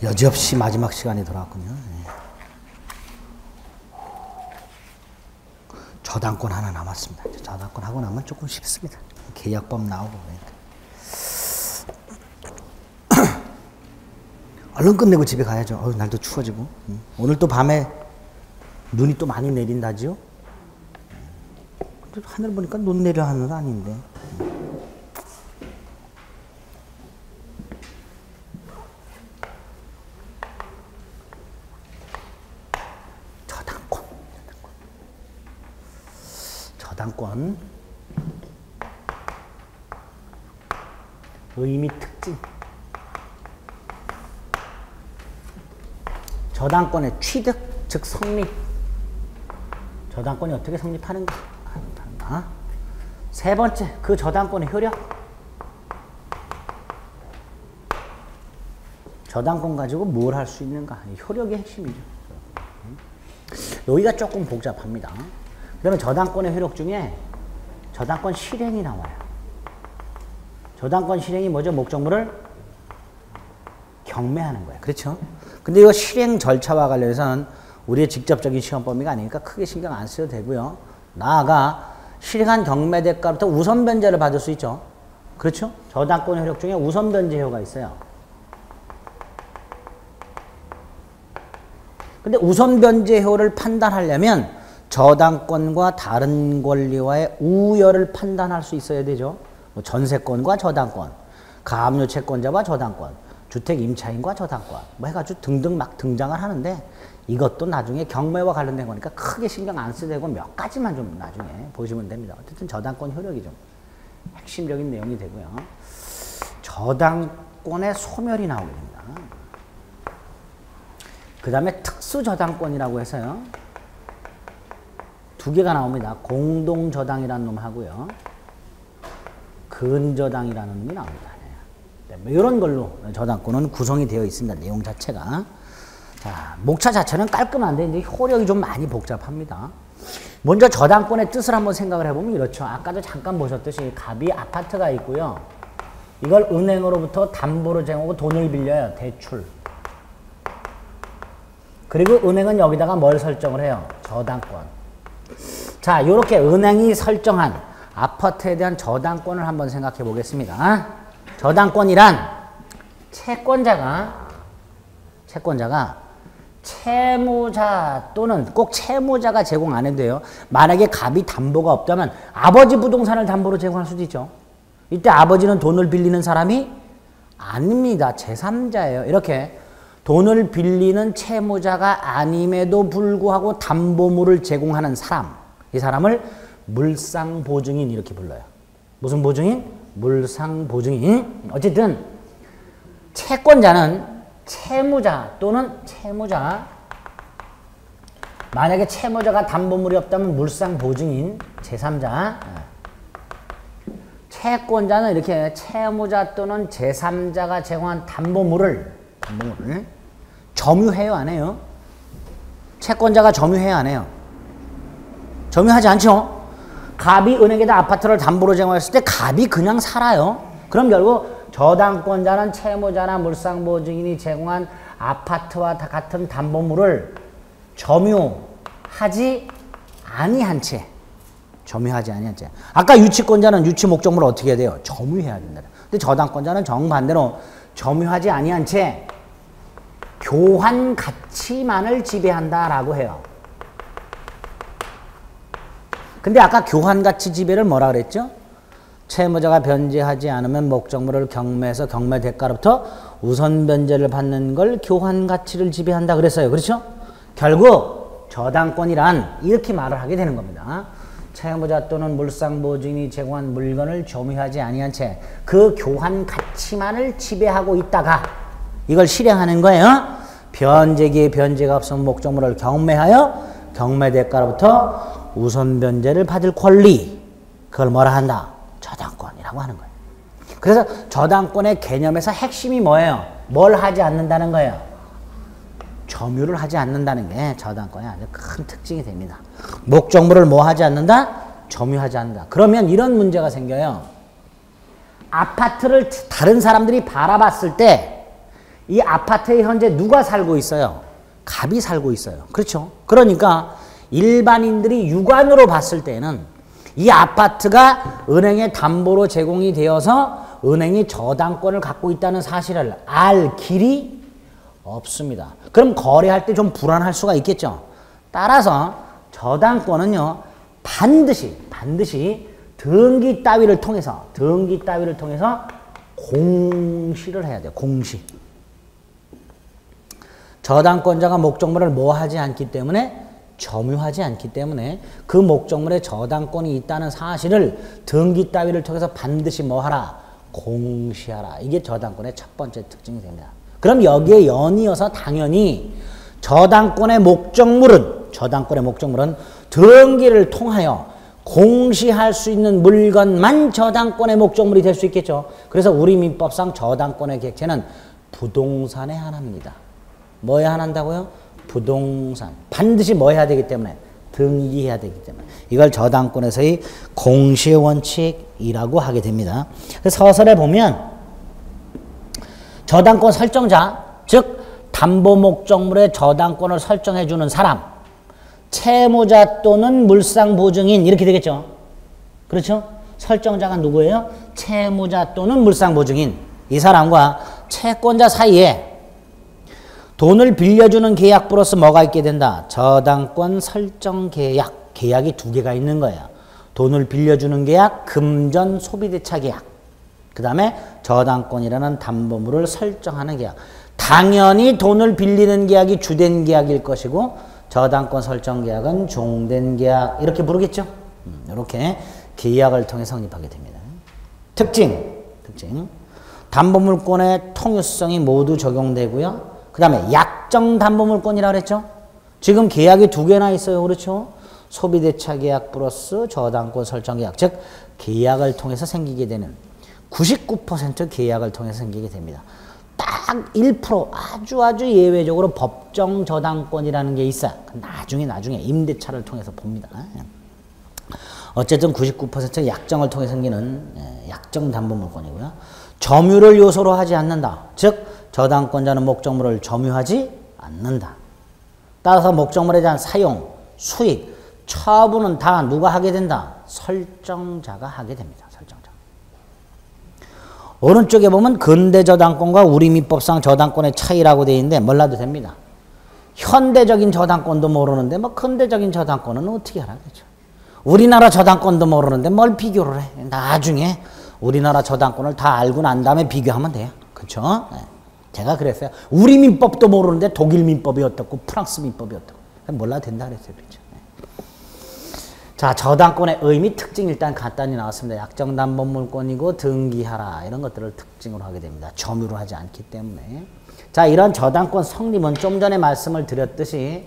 여지없이 마지막 시간이 돌아왔군요. 저당권 하나 남았습니다. 저당권 하고 나면 조금 쉽습니다. 계약법 나오고 그러니까. 얼른 끝내고 집에 가야죠. 날도 추워지고. 오늘 또 밤에 눈이 또 많이 내린다지요? 하늘 보니까 눈 내려 하늘은 아닌데. 저당권 의미 특징 저당권의 취득 즉 성립 저당권이 어떻게 성립하는가 세 번째 그 저당권의 효력 저당권 가지고 뭘 할 수 있는가 효력의 핵심이죠. 여기가 조금 복잡합니다. 그러면 저당권의 효력 중에 저당권 실행이 나와요. 저당권 실행이 뭐죠? 목적물을 경매하는 거예요. 그렇죠? 근데 이거 실행 절차와 관련해서는 우리의 직접적인 시험 범위가 아니니까 크게 신경 안 써도 되고요. 나아가 실행한 경매 대가로부터 우선 변제를 받을 수 있죠. 그렇죠? 저당권 효력 중에 우선 변제효가 있어요. 근데 우선 변제효를 판단하려면 저당권과 다른 권리와의 우열을 판단할 수 있어야 되죠. 뭐 전세권과 저당권, 가압류 채권자와 저당권, 주택 임차인과 저당권 뭐 해가지고 등등 막 등장을 하는데 이것도 나중에 경매와 관련된 거니까 크게 신경 안 써도 되고 몇 가지만 좀 나중에 보시면 됩니다. 어쨌든 저당권 효력이 좀 핵심적인 내용이 되고요. 저당권의 소멸이 나오게 됩니다. 그 다음에 특수저당권이라고 해서요. 두 개가 나옵니다. 공동저당이라는 놈 하고요. 근저당이라는 놈이 나옵니다. 네. 이런 걸로 저당권은 구성이 되어 있습니다. 내용 자체가. 자, 목차 자체는 깔끔한데 이제 효력이 좀 많이 복잡합니다. 먼저 저당권의 뜻을 한번 생각을 해보면 이렇죠. 아까도 잠깐 보셨듯이 갑이 아파트가 있고요. 이걸 은행으로부터 담보로 제공하고 돈을 빌려요. 대출. 그리고 은행은 여기다가 뭘 설정을 해요? 저당권. 자, 요렇게 은행이 설정한 아파트에 대한 저당권을 한번 생각해 보겠습니다. 저당권이란 채권자가 채무자 또는 꼭 채무자가 제공 안 해도 돼요. 만약에 갑이 담보가 없다면 아버지 부동산을 담보로 제공할 수도 있죠. 이때 아버지는 돈을 빌리는 사람이 아닙니다. 제3자예요. 이렇게 돈을 빌리는 채무자가 아님에도 불구하고 담보물을 제공하는 사람, 이 사람을 물상보증인 이렇게 불러요. 무슨 보증인? 물상보증인. 어쨌든 채권자는 채무자 또는 채무자, 만약에 채무자가 담보물이 없다면 물상보증인 제3자, 채권자는 이렇게 채무자 또는 제3자가 제공한 담보물을 점유해요, 안 해요? 채권자가 점유해요, 안 해요? 점유하지 않죠? 갑이 은행에다 아파트를 담보로 제공했을 때 갑이 그냥 살아요. 그럼 결국 저당권자는 채무자나 물상보증인이 제공한 아파트와 같은 담보물을 점유하지 아니한 채. 점유하지 아니한 채. 아까 유치권자는 유치 목적물을 어떻게 해야 돼요? 점유해야 된다. 근데 저당권자는 정반대로 점유하지 아니한 채 교환 가치만을 지배한다라고 해요. 근데 아까 교환 가치 지배를 뭐라 그랬죠? 채무자가 변제하지 않으면 목적물을 경매해서 경매 대가로부터 우선 변제를 받는 걸 교환 가치를 지배한다 그랬어요. 그렇죠? 결국 저당권이란 이렇게 말을 하게 되는 겁니다. 채무자 또는 물상보증인이 제공한 물건을 점유하지 아니한 채 그 교환 가치만을 지배하고 있다가 이걸 실행하는 거예요. 변제기에 변제가 없으면 목적물을 경매하여 경매 대가로부터 우선 변제를 받을 권리, 그걸 뭐라 한다? 저당권이라고 하는 거예요. 그래서 저당권의 개념에서 핵심이 뭐예요? 뭘 하지 않는다는 거예요? 점유를 하지 않는다는 게 저당권의 아주 큰 특징이 됩니다. 목적물을 뭐 하지 않는다? 점유하지 않는다. 그러면 이런 문제가 생겨요. 아파트를 다른 사람들이 바라봤을 때 이 아파트에 현재 누가 살고 있어요? 갑이 살고 있어요. 그렇죠? 그러니까 일반인들이 육안으로 봤을 때는 이 아파트가 은행에 담보로 제공이 되어서 은행이 저당권을 갖고 있다는 사실을 알 길이 없습니다. 그럼 거래할 때 좀 불안할 수가 있겠죠. 따라서 저당권은요, 반드시 등기 따위를 통해서 공시를 해야 돼요. 공시. 저당권자가 목적물을 뭐 하지 않기 때문에, 점유하지 않기 때문에 그 목적물에 저당권이 있다는 사실을 등기 따위를 통해서 반드시 뭐 하라? 공시하라. 이게 저당권의 첫 번째 특징이 됩니다. 그럼 여기에 연이어서 당연히 저당권의 목적물은 등기를 통하여 공시할 수 있는 물건만 저당권의 목적물이 될 수 있겠죠. 그래서 우리 민법상 저당권의 객체는 부동산에 한합니다. 뭐에 한한다고요? 부동산. 반드시 뭐 해야 되기 때문에? 등기해야 되기 때문에. 이걸 저당권에서의 공시의 원칙이라고 하게 됩니다. 서설에 보면 저당권 설정자, 즉 담보 목적물의 저당권을 설정해 주는 사람, 채무자 또는 물상보증인 이렇게 되겠죠. 그렇죠? 설정자가 누구예요? 채무자 또는 물상보증인. 이 사람과 채권자 사이에 돈을 빌려주는 계약부로서 뭐가 있게 된다? 저당권 설정 계약. 계약이 두 개가 있는 거예요. 돈을 빌려주는 계약, 금전 소비대차 계약. 그 다음에 저당권이라는 담보물을 설정하는 계약. 당연히 돈을 빌리는 계약이 주된 계약일 것이고 저당권 설정 계약은 종된 계약 이렇게 부르겠죠. 이렇게 계약을 통해 성립하게 됩니다. 특징. 담보물권의 통유성이 모두 적용되고요. 그 다음에 약정 담보물권이라고 그랬죠. 지금 계약이 두 개나 있어요. 그렇죠. 소비대차 계약 플러스 저당권 설정 계약. 즉 계약을 통해서 생기게 되는 99% 계약을 통해서 생기게 됩니다. 딱 1% 아주 예외적으로 법정 저당권이라는 게 있어요. 나중에 임대차를 통해서 봅니다. 어쨌든 99% 약정을 통해 생기는 약정 담보물권이고요. 점유를 요소로 하지 않는다. 즉 저당권자는 목적물을 점유하지 않는다. 따라서 목적물에 대한 사용, 수익, 처분은 다 누가 하게 된다? 설정자가 하게 됩니다. 설정자. 오른쪽에 보면 근대저당권과 우리민법상 저당권의 차이라고 되어 있는데 몰라도 됩니다. 현대적인 저당권도 모르는데 뭐 근대적인 저당권은 어떻게 알아야죠. 우리나라 저당권도 모르는데 뭘 비교를 해. 나중에 우리나라 저당권을 다 알고 난 다음에 비교하면 돼요. 그렇죠? 네. 제가 그랬어요. 우리 민법도 모르는데 독일 민법이 어떻고 프랑스 민법이 어떻고 몰라도 된다 그랬어요. 그렇죠? 네. 자, 저당권의 의미, 특징 일단 간단히 나왔습니다. 약정담보물권이고 등기하라 이런 것들을 특징으로 하게 됩니다. 점유를 하지 않기 때문에. 자, 이런 저당권 성립은 좀 전에 말씀을 드렸듯이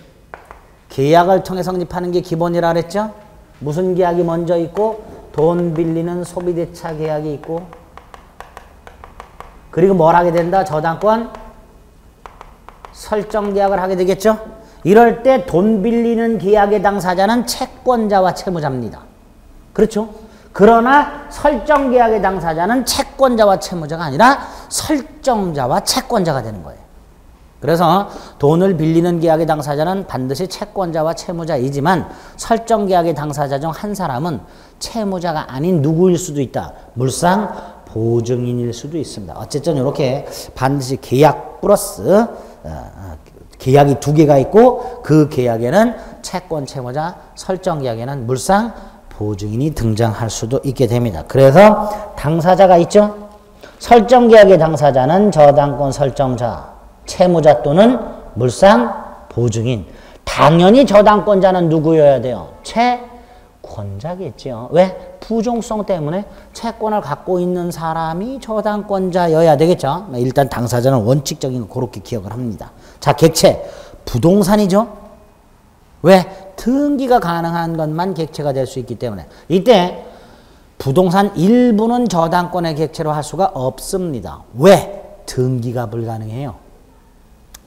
계약을 통해 성립하는 게 기본이라 그랬죠? 무슨 계약이 먼저 있고 돈 빌리는 소비대차 계약이 있고 그리고 뭘 하게 된다? 저당권 설정 계약을 하게 되겠죠? 이럴 때 돈 빌리는 계약의 당사자는 채권자와 채무자입니다. 그렇죠? 그러나 설정 계약의 당사자는 채권자와 채무자가 아니라 설정자와 채권자가 되는 거예요. 그래서 돈을 빌리는 계약의 당사자는 반드시 채권자와 채무자이지만 설정 계약의 당사자 중 한 사람은 채무자가 아닌 누구일 수도 있다. 물상 보증인일 수도 있습니다. 어쨌든 이렇게 반드시 계약 플러스 계약이 두 개가 있고 그 계약에는 채권, 채무자, 설정 계약에는 물상 보증인이 등장할 수도 있게 됩니다. 그래서 당사자가 있죠. 설정 계약의 당사자는 저당권 설정자, 채무자 또는 물상 보증인. 당연히 저당권자는 누구여야 돼요? 채권자겠죠. 왜? 부종성 때문에 채권을 갖고 있는 사람이 저당권자여야 되겠죠. 일단 당사자는 원칙적인 거 그렇게 기억을 합니다. 자, 객체. 부동산이죠. 왜? 등기가 가능한 것만 객체가 될 수 있기 때문에. 이때 부동산 일부는 저당권의 객체로 할 수가 없습니다. 왜? 등기가 불가능해요.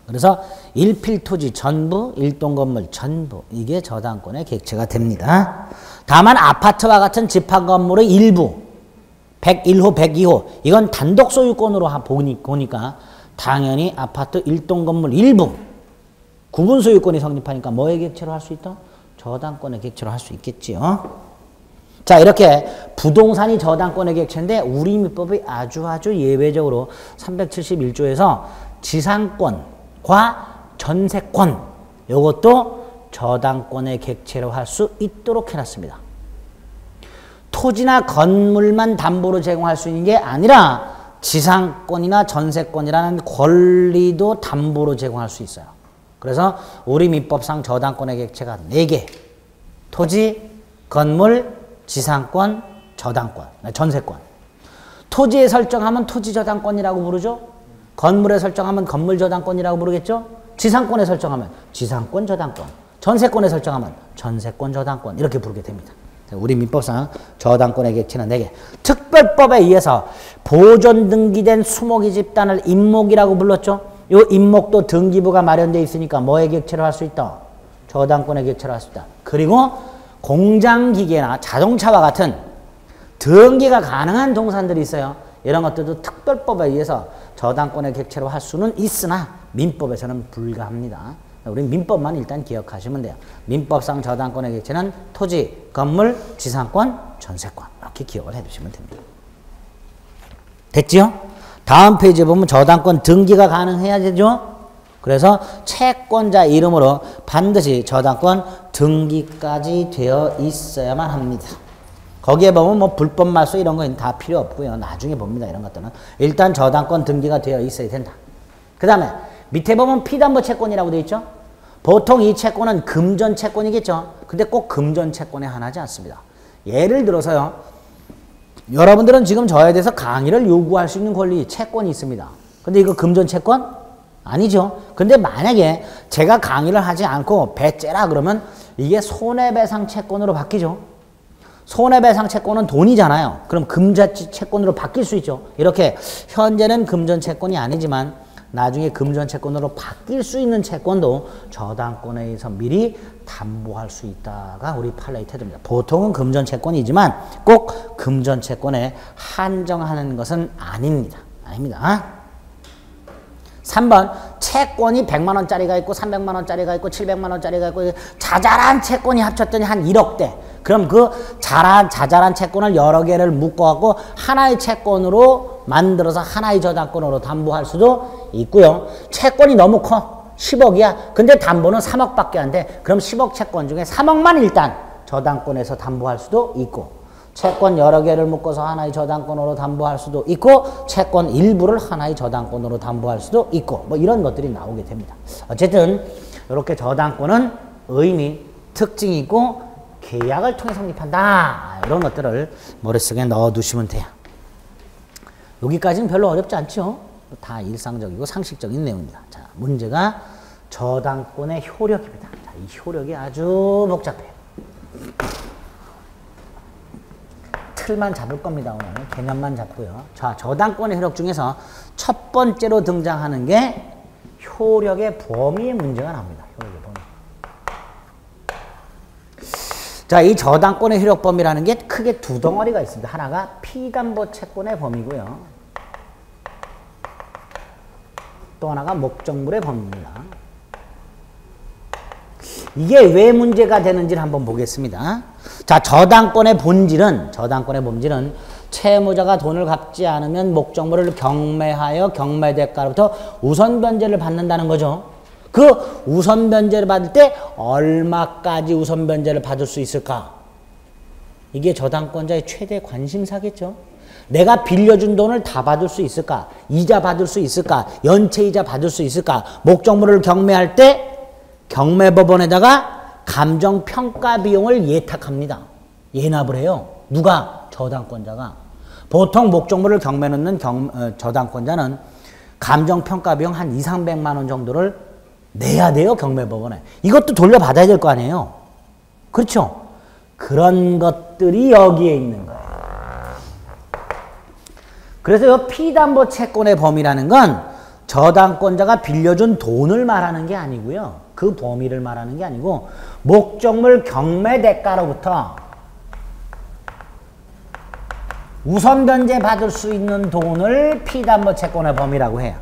그래서 일필토지 전부, 일동건물 전부 이게 저당권의 객체가 됩니다. 다만 아파트와 같은 집합건물의 일부 101호, 102호 이건 단독 소유권으로 보니까 당연히 아파트 1동 건물 일부 구분 소유권이 성립하니까 뭐의 객체로 할 수 있다? 저당권의 객체로 할 수 있겠지요. 자, 이렇게 부동산이 저당권의 객체인데 우리 민법이 아주 예외적으로 371조에서 지상권과 전세권 이것도 저당권의 객체로 할 수 있도록 해놨습니다. 토지나 건물만 담보로 제공할 수 있는 게 아니라 지상권이나 전세권이라는 권리도 담보로 제공할 수 있어요. 그래서 우리 민법상 저당권의 객체가 4개. 토지, 건물, 지상권, 저당권, 전세권. 토지에 설정하면 토지 저당권이라고 부르죠. 건물에 설정하면 건물 저당권이라고 부르겠죠. 지상권에 설정하면 지상권 저당권. 전세권에 설정하면 전세권 저당권 이렇게 부르게 됩니다. 우리 민법상 저당권의 객체는 4개. 특별법에 의해서 보존 등기된 수목이 집단을 임목이라고 불렀죠. 이 임목도 등기부가 마련되어 있으니까 뭐의 객체로 할 수 있다? 저당권의 객체로 할 수 있다. 그리고 공장기계나 자동차와 같은 등기가 가능한 동산들이 있어요. 이런 것들도 특별법에 의해서 저당권의 객체로 할 수는 있으나 민법에서는 불가합니다. 우리 민법만 일단 기억하시면 돼요. 민법상 저당권의 객체는 토지, 건물, 지상권, 전세권 이렇게 기억을 해두시면 됩니다. 됐지요? 다음 페이지에 보면 저당권 등기가 가능해야 되죠? 그래서 채권자 이름으로 반드시 저당권 등기까지 되어 있어야만 합니다. 거기에 보면 뭐 불법 말소 이런 거 다 필요 없고요. 나중에 봅니다. 이런 것들은. 일단 저당권 등기가 되어 있어야 된다. 그 다음에 밑에 보면 피담보 채권이라고 되어 있죠? 보통 이 채권은 금전 채권이겠죠? 근데 꼭 금전 채권에 하나지 않습니다. 예를 들어서요. 여러분들은 지금 저에 대해서 강의를 요구할 수 있는 권리, 채권이 있습니다. 근데 이거 금전 채권? 아니죠. 근데 만약에 제가 강의를 하지 않고 배째라 그러면 이게 손해배상 채권으로 바뀌죠. 손해배상 채권은 돈이잖아요. 그럼 금자치 채권으로 바뀔 수 있죠. 이렇게 현재는 금전 채권이 아니지만 나중에 금전 채권으로 바뀔 수 있는 채권도 저당권에 의해서 미리 담보할 수 있다가 우리 판례의 태도입니다. 보통은 금전 채권이지만 꼭 금전 채권에 한정하는 것은 아닙니다. 아닙니다. 3번 채권이 100만 원짜리가 있고 300만 원짜리가 있고 700만 원짜리가 있고 자잘한 채권이 합쳤더니 한 1억대. 그럼 그 자잘한 채권을 여러 개를 묶어갖고 하나의 채권으로 만들어서 하나의 저당권으로 담보할 수도 있고요. 채권이 너무 커. 10억이야. 근데 담보는 3억밖에 안 돼. 그럼 10억 채권 중에 3억만 일단 저당권에서 담보할 수도 있고 채권 여러 개를 묶어서 하나의 저당권으로 담보할 수도 있고 채권 일부를 하나의 저당권으로 담보할 수도 있고 뭐 이런 것들이 나오게 됩니다. 어쨌든 이렇게 저당권은 의미, 특징이 있고 계약을 통해 성립한다. 이런 것들을 머릿속에 넣어두시면 돼요. 여기까지는 별로 어렵지 않죠? 다 일상적이고 상식적인 내용입니다. 자, 문제가 저당권의 효력입니다. 자, 이 효력이 아주 복잡해요. 틀만 잡을 겁니다. 오늘 개념만 잡고요. 자, 저당권의 효력 중에서 첫 번째로 등장하는 게 효력의 범위의 문제가 나옵니다. 효력의 범위. 자, 이 저당권의 효력 범위라는 게 크게 두 덩어리가 있습니다. 하나가 피담보 채권의 범위고요. 또 하나가 목적물의 범위입니다. 이게 왜 문제가 되는지를 한번 보겠습니다. 자, 저당권의 본질은 채무자가 돈을 갚지 않으면 목적물을 경매하여 경매 대가로부터 우선 변제를 받는다는 거죠. 그 우선 변제를 받을 때 얼마까지 우선 변제를 받을 수 있을까? 이게 저당권자의 최대 관심사겠죠. 내가 빌려준 돈을 다 받을 수 있을까? 이자 받을 수 있을까? 연체이자 받을 수 있을까? 목적물을 경매할 때 경매법원에다가 감정평가 비용을 예탁합니다. 예납을 해요. 누가? 저당권자가. 보통 목적물을 경매 넣는 저당권자는 감정평가 비용 한 200~300만 원 정도를 내야 돼요. 경매법원에. 이것도 돌려받아야 될 거 아니에요. 그렇죠? 그런 것들이 여기에 있는 거예요. 그래서 이 피담보 채권의 범위라는 건 저당권자가 빌려준 돈을 말하는 게 아니고요. 그 범위를 말하는 게 아니고 목적물 경매 대가로부터 우선 변제 받을 수 있는 돈을 피담보 채권의 범위라고 해요.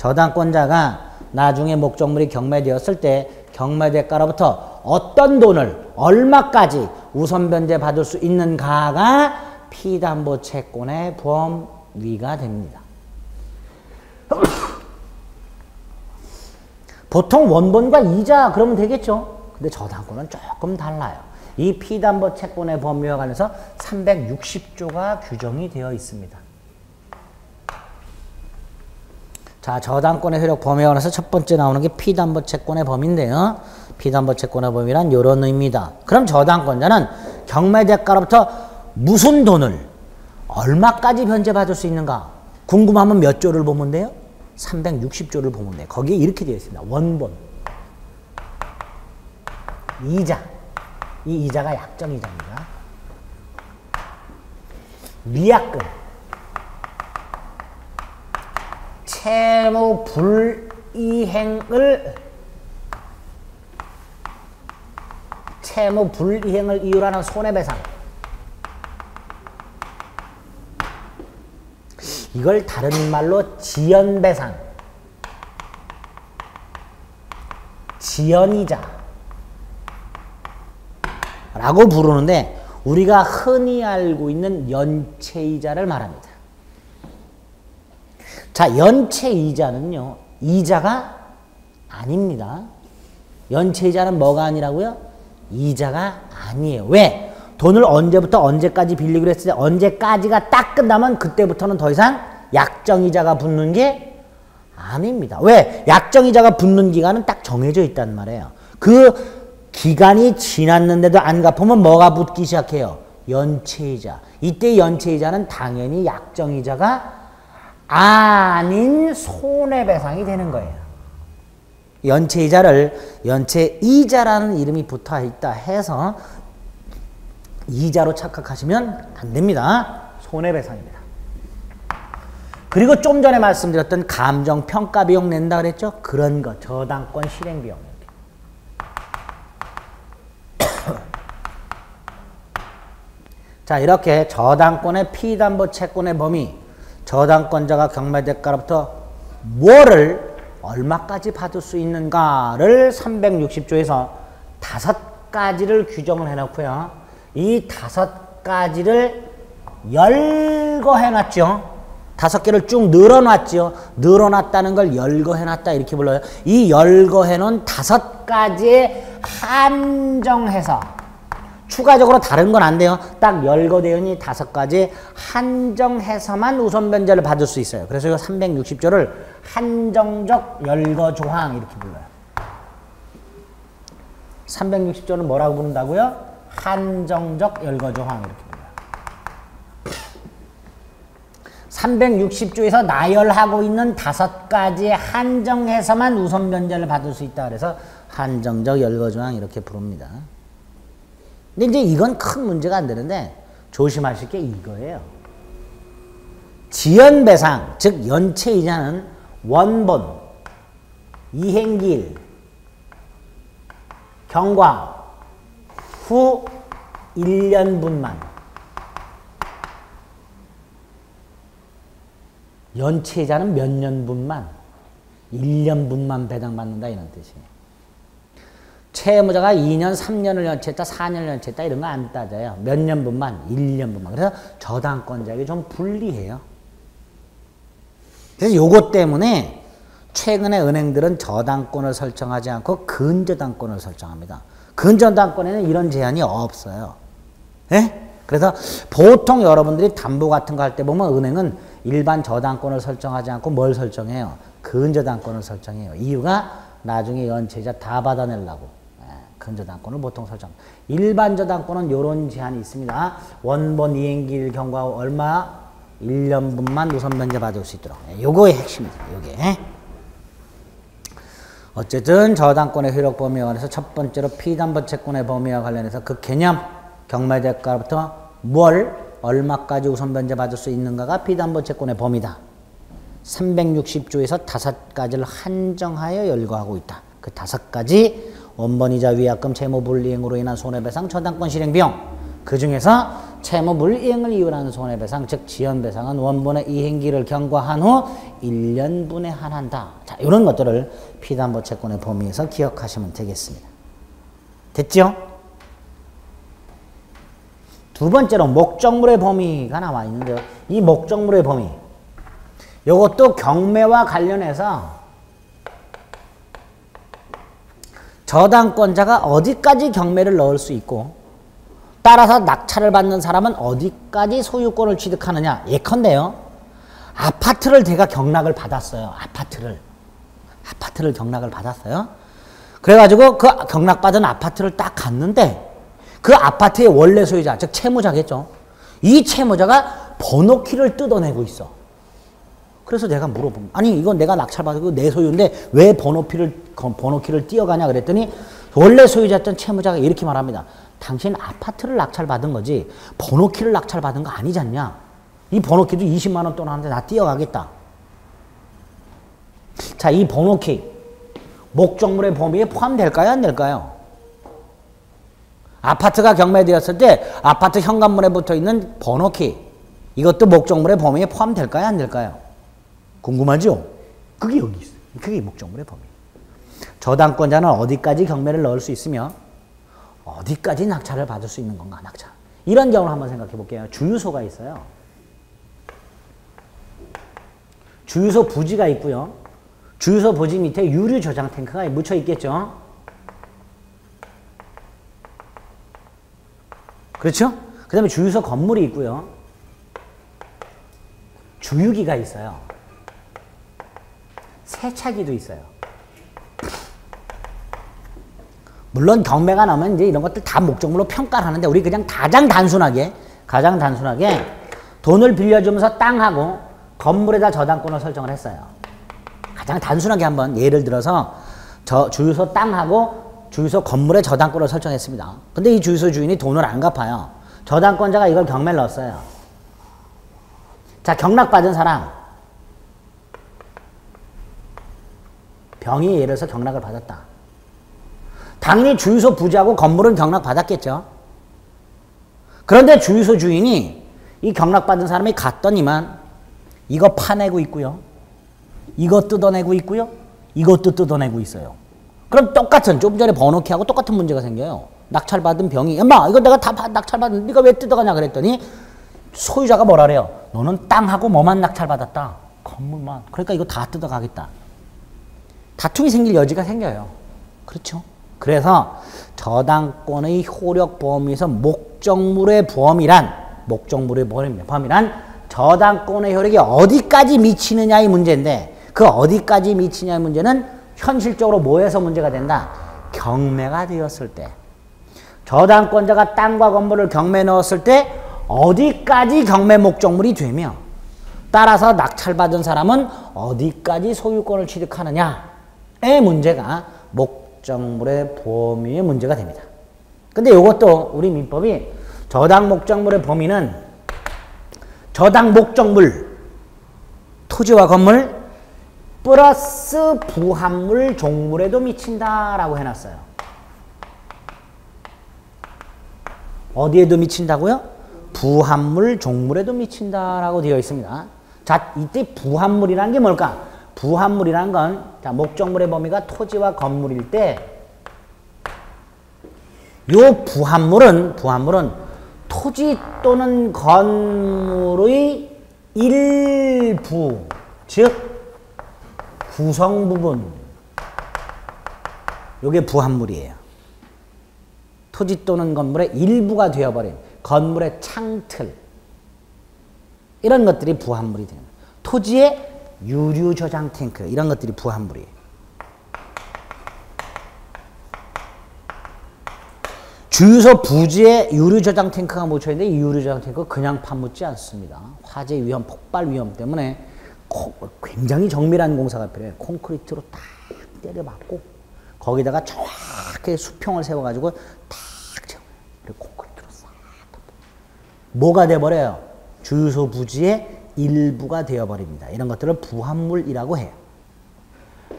저당권자가 나중에 목적물이 경매되었을 때 경매대가로부터 어떤 돈을 얼마까지 우선 변제받을 수 있는가가 피담보 채권의 범위가 됩니다. 보통 원본과 이자 그러면 되겠죠. 근데 저당권은 조금 달라요. 이 피담보 채권의 범위와 관해서 360조가 규정이 되어 있습니다. 자, 저당권의 효력 범위와 관해서 첫 번째 나오는 게 피담보 채권의 범위인데요. 피담보 채권의 범위란 이런 의미다. 그럼 저당권자는 경매대가로부터 무슨 돈을 얼마까지 변제받을 수 있는가? 궁금하면 몇 조를 보면 돼요? 360조를 보면 돼요. 거기에 이렇게 되어 있습니다. 원본, 이자, 이 이자가 약정이자입니다. 미약금, 채무 불이행을 이유로 하는 손해배상. 이걸 다른 말로 지연배상, 지연이자 라고 부르는데 우리가 흔히 알고 있는 연체이자를 말합니다. 자, 연체이자는요, 이자가 아닙니다. 연체이자는 뭐가 아니라고요? 이자가 아니에요. 왜? 돈을 언제부터 언제까지 빌리기로 했을 때 언제까지가 딱 끝나면 그때부터는 더 이상 약정이자가 붙는 게 아닙니다. 왜? 약정이자가 붙는 기간은 딱 정해져 있단 말이에요. 그 기간이 지났는데도 안 갚으면 뭐가 붙기 시작해요? 연체이자. 이때 연체이자는 당연히 약정이자가 아닌 손해배상이 되는 거예요. 연체이자를 연체이자라는 이름이 붙어있다 해서 이자로 착각하시면 안 됩니다. 손해배상입니다. 그리고 좀 전에 말씀드렸던 감정평가비용 낸다 그랬죠? 그런 거, 저당권 실행비용. 자, 이렇게 저당권의 피담보 채권의 범위, 저당권자가 경매대가로부터 뭐를 얼마까지 받을 수 있는가를 360조에서 5가지를 규정을 해놓고요. 이 5가지를 열거해놨죠. 5개를 쭉 늘어놨죠. 늘어났다는 걸 열거해놨다 이렇게 불러요. 이 열거해놓은 5가지에 한정해서 추가적으로 다른 건 안 돼요. 딱 열거되어 있는 5가지 한정해서만 우선 변제를 받을 수 있어요. 그래서 이 360조를 한정적 열거 조항 이렇게 불러요. 360조는 뭐라고 부른다고요? 한정적 열거 조항 이렇게 불러요. 360조에서 나열하고 있는 5가지에 한정해서만 우선 변제를 받을 수 있다. 그래서 한정적 열거 조항 이렇게 부릅니다. 근데 이제 이건 큰 문제가 안 되는데 조심하실 게 이거예요. 지연배상, 즉 연체이자는 원본, 이행기일, 경과 후 1년분만, 연체이자는 몇 년분만, 1년분만 배당받는다 이런 뜻이에요. 채무자가 2년, 3년을 연체했다, 4년을 연체했다 이런 거 안 따져요. 몇 년분만, 1년분만. 그래서 저당권자에게 좀 불리해요. 그래서 요것 때문에 최근에 은행들은 저당권을 설정하지 않고 근저당권을 설정합니다. 근저당권에는 이런 제한이 없어요. 예? 그래서 보통 여러분들이 담보 같은 거 할 때 보면 은행은 일반 저당권을 설정하지 않고 뭘 설정해요? 근저당권을 설정해요. 이유가 나중에 연체이자 다 받아내려고. 근저당권을 보통 설정합니다. 일반 저당권은 이런 제한이 있습니다. 원본 이행기일 경과 후 얼마? 1년분만 우선 변제 받을 수 있도록. 요거의 핵심입니다. 요게. 어쨌든 저당권의 효력 범위와 관해서 첫 번째로 피담보 채권의 범위와 관련해서 그 개념, 경매대가로부터 뭘 얼마까지 우선 변제 받을 수 있는가가 피담보 채권의 범위다. 360조에서 5가지를 한정하여 열거하고 있다. 그 5가지 원본이자 위약금 채무 불이행으로 인한 손해배상 저당권 실행비용, 그 중에서 채무 불이행을 이유로 하는 손해배상, 즉 지연배상은 원본의 이행기를 경과한 후 1년분에 한한다. 자, 이런 것들을 피담보 채권의 범위에서 기억하시면 되겠습니다. 됐죠? 두 번째로 목적물의 범위가 나와 있는데요. 이 목적물의 범위, 이것도 경매와 관련해서 저당권자가 어디까지 경매를 넣을 수 있고 따라서 낙찰을 받는 사람은 어디까지 소유권을 취득하느냐. 예컨대요. 아파트를 제가 경락을 받았어요. 아파트를 경락을 받았어요. 그래가지고 그 경락받은 아파트를 딱 갔는데 그 아파트의 원래 소유자, 즉 채무자겠죠. 이 채무자가 번호키를 뜯어내고 있어. 그래서 내가 물어보면, 아니 이건 내가 낙찰받고 내 소유인데 왜 번호키를 띄어가냐 그랬더니 원래 소유자였던 채무자가 이렇게 말합니다. 당신 아파트를 낙찰받은 거지 번호키를 낙찰받은 거 아니지 않냐. 이 번호키도 20만 원 돈 하는데 나 띄어가겠다. 자, 이 번호키 목적물의 범위에 포함될까요? 안 될까요? 아파트가 경매되었을 때 아파트 현관문에 붙어있는 번호키, 이것도 목적물의 범위에 포함될까요? 안 될까요? 궁금하죠? 그게 여기 있어요. 그게 목적물의 범위. 저당권자는 어디까지 경매를 넣을 수 있으며 어디까지 낙찰을 받을 수 있는 건가, 낙찰. 이런 경우를 한번 생각해 볼게요. 주유소가 있어요. 주유소 부지가 있고요. 주유소 부지 밑에 유류 저장 탱크가 묻혀 있겠죠. 그렇죠? 그 다음에 주유소 건물이 있고요. 주유기가 있어요. 세차기도 있어요. 물론 경매가 나오면 이제 이런 것들 다 목적물로 평가를 하는데 우리 그냥 가장 단순하게 돈을 빌려주면서 땅하고 건물에다 저당권을 설정을 했어요. 가장 단순하게 한번 예를 들어서 주유소 땅하고 주유소 건물에 저당권을 설정했습니다. 근데 이 주유소 주인이 돈을 안 갚아요. 저당권자가 이걸 경매를 넣었어요. 자, 경락받은 사람. 병이 예를 들어서 경락을 받았다. 당연히 주유소 부지하고 건물은 경락받았겠죠. 그런데 주유소 주인이 이 경락받은 사람이 갔더니만 이거 파내고 있고요. 이거 뜯어내고 있고요. 이것도 뜯어내고 있어요. 그럼 똑같은, 좀 전에 번호키하고 똑같은 문제가 생겨요. 낙찰받은 병이, 엄마 이거 내가 다 낙찰받은, 네가 왜 뜯어가냐 그랬더니 소유자가 뭐라 그래요? 너는 땅하고 뭐만 낙찰받았다. 건물만. 그러니까 이거 다 뜯어가겠다. 다툼이 생길 여지가 생겨요. 그렇죠? 그래서 저당권의 효력 범위에서 목적물의 범위란 저당권의 효력이 어디까지 미치느냐의 문제인데, 그 어디까지 미치냐의 문제는 현실적으로 뭐에서 문제가 된다? 경매가 되었을 때. 저당권자가 땅과 건물을 경매에 넣었을 때 어디까지 경매 목적물이 되며, 따라서 낙찰받은 사람은 어디까지 소유권을 취득하느냐의 문제가 목적물의 범위의 문제가 됩니다. 근데 이것도 우리 민법이 저당 목적물의 범위는 저당 목적물, 토지와 건물 플러스 부합물 종물에도 미친다라고 해놨어요. 어디에도 미친다고요? 부합물 종물에도 미친다라고 되어 있습니다. 자, 이때 부합물이라는 게 뭘까? 부합물이라는 건, 자, 목적물의 범위가 토지와 건물일 때, 요 부합물은 토지 또는 건물의 일부, 즉 구성 부분, 요게 부합물이에요. 토지 또는 건물의 일부가 되어버린 건물의 창틀, 이런 것들이 부합물이 됩니다. 토지의 유류 저장 탱크, 이런 것들이 부합물이에요. 주유소 부지에 유류 저장 탱크가 묻혀 있는데 이 유류 저장 탱크 그냥 파묻지 않습니다. 화재 위험, 폭발 위험 때문에 굉장히 정밀한 공사가 필요해요. 콘크리트로 딱 때려박고 거기다가 정확하게 수평을 세워가지고 딱 채워요. 그리고 콘크리트로 싹 뭐가 돼버려요? 주유소 부지의 일부가 되어버립니다. 이런 것들을 부합물이라고 해요.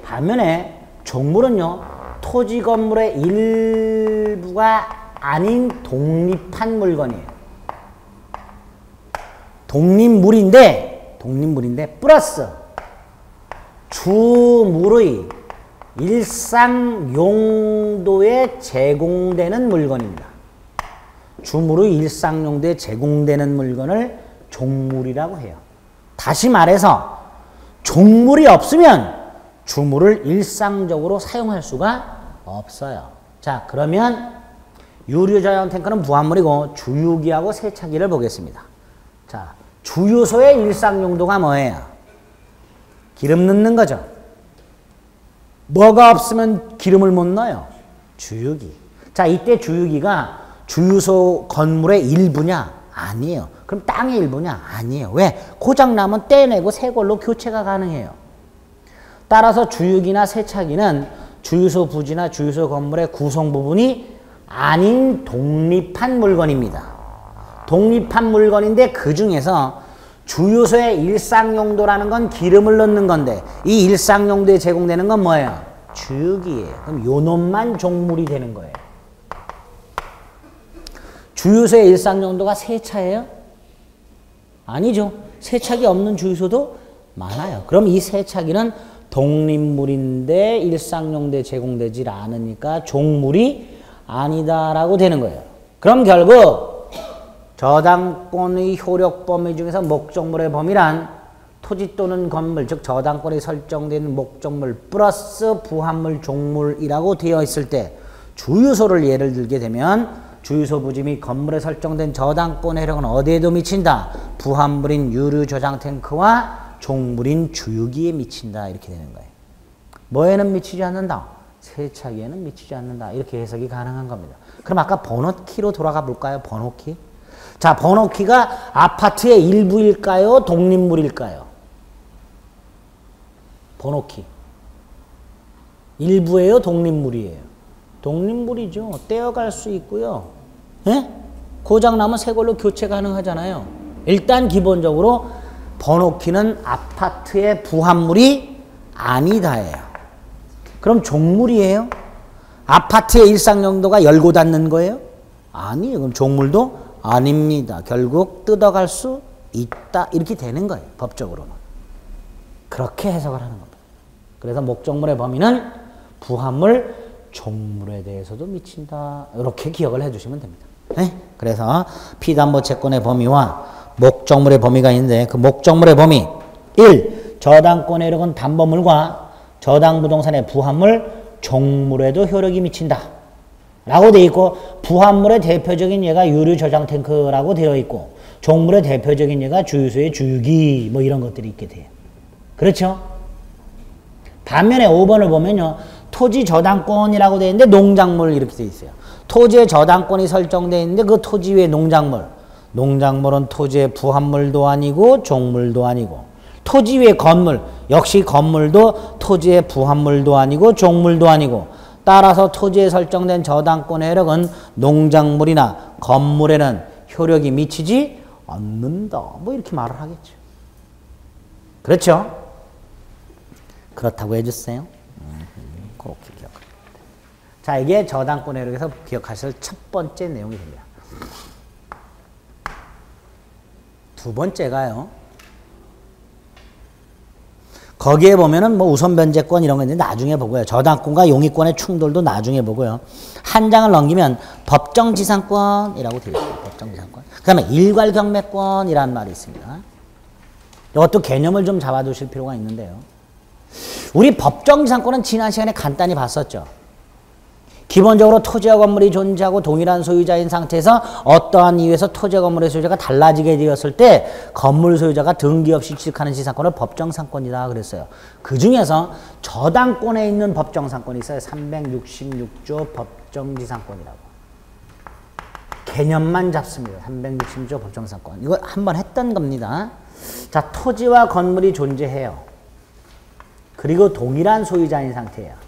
반면에 종물은요, 토지 건물의 일부가 아닌 독립한 물건이에요. 독립물인데 플러스 주물의 일상 용도에 제공되는 물건입니다. 주물의 일상 용도에 제공되는 물건을 종물이라고 해요. 다시 말해서 종물이 없으면 주물을 일상적으로 사용할 수가 없어요. 자, 그러면 유류 저장 탱크는 부합물이고 주유기하고 세차기를 보겠습니다. 자, 주유소의 일상 용도가 뭐예요? 기름 넣는 거죠. 뭐가 없으면 기름을 못 넣어요? 주유기. 자, 이때 주유기가 주유소 건물의 일부냐? 아니에요. 그럼 땅의 일부냐? 아니에요. 왜? 고장나면 떼내고 새 걸로 교체가 가능해요. 따라서 주유기나 세차기는 주유소 부지나 주유소 건물의 구성 부분이 아닌 독립한 물건입니다. 독립한 물건인데 그 중에서 주유소의 일상 용도라는 건 기름을 넣는 건데 이 일상 용도에 제공되는 건 뭐예요? 주유기예요. 그럼 요 놈만 종물이 되는 거예요. 주유소의 일상 용도가 세차예요? 아니죠. 세차기 없는 주유소도 많아요. 그럼 이 세차기는 독립물인데 일상 용도에 제공되질 않으니까 종물이 아니다라고 되는 거예요. 그럼 결국 저당권의 효력 범위 중에서 목적물의 범위란 토지 또는 건물, 즉 저당권이 설정된 목적물 플러스 부합물 종물이라고 되어 있을 때 주유소를 예를 들게 되면 주유소 부지 및 건물에 설정된 저당권의 효력은 어디에도 미친다. 부합물인 유류 저장 탱크와 종물인 주유기에 미친다. 이렇게 되는 거예요. 뭐에는 미치지 않는다? 세차기에는 미치지 않는다. 이렇게 해석이 가능한 겁니다. 그럼 아까 번호키로 돌아가 볼까요? 번호키. 자, 번호키가 아파트의 일부일까요? 독립물일까요? 번호키. 일부예요? 독립물이에요? 독립물이죠. 떼어갈 수 있고요. 예? 고장나면 새 걸로 교체 가능하잖아요. 일단 기본적으로 번호키는 아파트의 부합물이 아니다예요. 그럼 종물이에요? 아파트의 일상 용도가 열고 닫는 거예요? 아니에요. 그럼 종물도 아닙니다. 결국 뜯어갈 수 있다. 이렇게 되는 거예요. 법적으로는. 그렇게 해석을 하는 겁니다. 그래서 목적물의 범위는 부합물, 종물에 대해서도 미친다. 이렇게 기억을 해주시면 됩니다. 네? 그래서 피담보채권의 범위와 목적물의 범위가 있는데 그 목적물의 범위 1. 저당권의 효력은 담보물과 저당부동산의 부합물, 종물에도 효력이 미친다. 라고 되어 있고 부합물의 대표적인 예가 유류 저장 탱크라고 되어 있고 종물의 대표적인 예가 주유소의 주유기 뭐 이런 것들이 있게 돼요. 그렇죠? 반면에 5번을 보면요. 토지 저당권이라고 되어 있는데 농작물 이렇게 되어 있어요. 토지의 저당권이 설정되어 있는데 그 토지 위에 농작물. 농작물은 토지의 부합물도 아니고 종물도 아니고 토지 위에 건물. 역시 건물도 토지의 부합물도 아니고 종물도 아니고 따라서 토지에 설정된 저당권의 효력은 농작물이나 건물에는 효력이 미치지 않는다. 뭐 이렇게 말을 하겠죠. 그렇죠? 그렇다고 해주세요. 그렇게 기억합니다. 자, 이게 저당권의 효력에서 기억하실 첫 번째 내용이 됩니다. 두 번째가요. 거기에 보면은 뭐 우선 변제권 이런 거 있는데 나중에 보고요. 저당권과 용의권의 충돌도 나중에 보고요. 한 장을 넘기면 법정지상권이라고 되어 있어요. 법정지상권. 그 다음에 일괄경매권이라는 말이 있습니다. 이것도 개념을 좀 잡아두실 필요가 있는데요. 우리 법정지상권은 지난 시간에 간단히 봤었죠. 기본적으로 토지와 건물이 존재하고 동일한 소유자인 상태에서 어떠한 이유에서 토지와 건물의 소유자가 달라지게 되었을 때 건물 소유자가 등기 없이 취득하는 지상권을 법정상권이다 그랬어요. 그 중에서 저당권에 있는 법정상권이 있어요. 366조 법정지상권이라고. 개념만 잡습니다. 366조 법정상권. 이거 한번 했던 겁니다. 자, 토지와 건물이 존재해요. 그리고 동일한 소유자인 상태예요.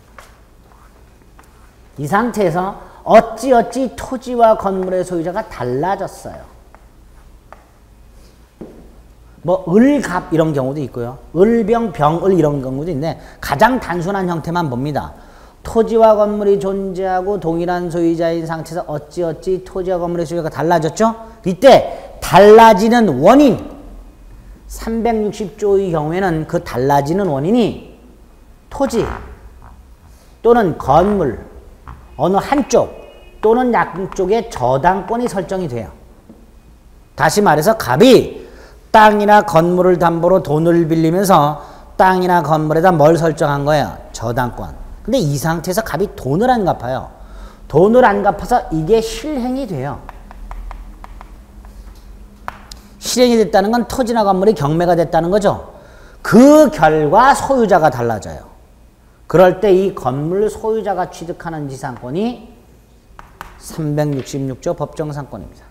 이 상태에서 어찌어찌 토지와 건물의 소유자가 달라졌어요. 뭐 을갑 이런 경우도 있고요. 을병, 병을 이런 경우도 있는데 가장 단순한 형태만 봅니다. 토지와 건물이 존재하고 동일한 소유자인 상태에서 어찌어찌 토지와 건물의 소유자가 달라졌죠? 이때 달라지는 원인, 360조의 경우에는 그 달라지는 원인이 토지 또는 건물 어느 한쪽 또는 양쪽의 저당권이 설정이 돼요. 다시 말해서 갑이 땅이나 건물을 담보로 돈을 빌리면서 땅이나 건물에다 뭘 설정한 거예요? 저당권. 근데 이 상태에서 갑이 돈을 안 갚아요. 돈을 안 갚아서 이게 실행이 돼요. 실행이 됐다는 건 토지나 건물이 경매가 됐다는 거죠. 그 결과 소유자가 달라져요. 그럴 때 이 건물 소유자가 취득하는 지상권이 366조 법정상권입니다.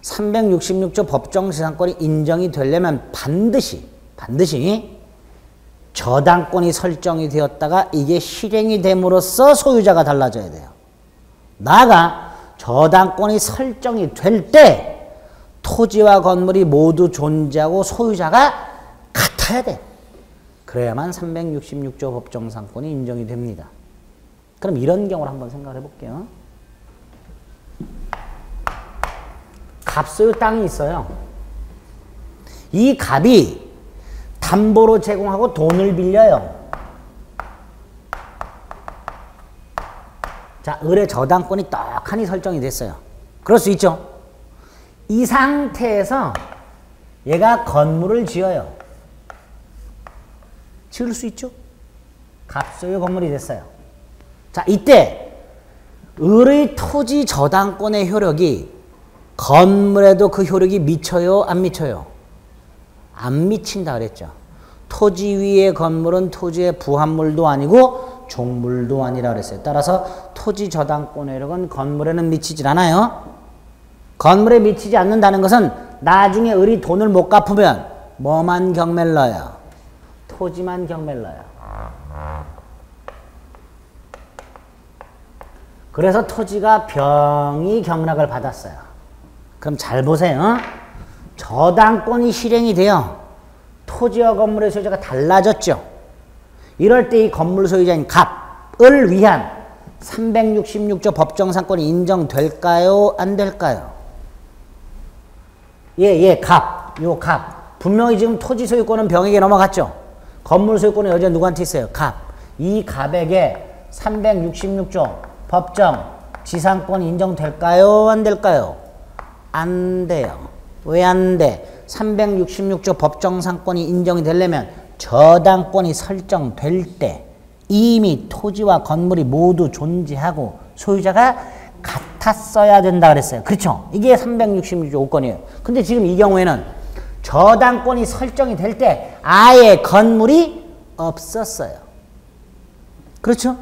366조 법정지상권이 인정이 되려면 반드시 저당권이 설정이 되었다가 이게 실행이 됨으로써 소유자가 달라져야 돼요. 나아가 저당권이 설정이 될 때 토지와 건물이 모두 존재하고 소유자가 같아야 돼. 그래야만 366조 법정상권이 인정이 됩니다. 그럼 이런 경우를 한번 생각해 볼게요. 갑소유 땅이 있어요. 이 갑이 담보로 제공하고 돈을 빌려요. 자, 을의 저당권이 떡하니 설정이 됐어요. 그럴 수 있죠. 이 상태에서 얘가 건물을 지어요. 지을 수 있죠. 갑소유 건물이 됐어요. 자, 이때 을의 토지 저당권의 효력이 건물에도 그 효력이 미쳐요? 안 미쳐요? 안 미친다 그랬죠. 토지 위의 건물은 토지의 부합물도 아니고 종물도 아니라 그랬어요. 따라서 토지 저당권의 효력은 건물에는 미치질 않아요. 건물에 미치지 않는다는 것은 나중에 을이 돈을 못 갚으면 뭐만 경매를 넣어요? 토지만 경매를 넣어요. 그래서 토지가 병이 경락을 받았어요. 그럼 잘 보세요. 저당권이 실행이 돼요. 토지와 건물의 소유자가 달라졌죠. 이럴 때 이 건물 소유자인 갑을 위한 366조 법정상권이 인정될까요? 안 될까요? 요 갑. 분명히 지금 토지 소유권은 병에게 넘어갔죠. 건물 소유권은 여전히 누구한테 있어요? 갑. 이 갑에게 366조 법정 지상권이 인정될까요? 안 될까요? 안 돼요. 왜 안 돼? 366조 법정상권이 인정이 되려면 저당권이 설정될 때 이미 토지와 건물이 모두 존재하고 소유자가 같았어야 된다 그랬어요. 그렇죠? 이게 366조 요건이에요. 근데 지금 이 경우에는 저당권이 설정이 될 때 아예 건물이 없었어요. 그렇죠?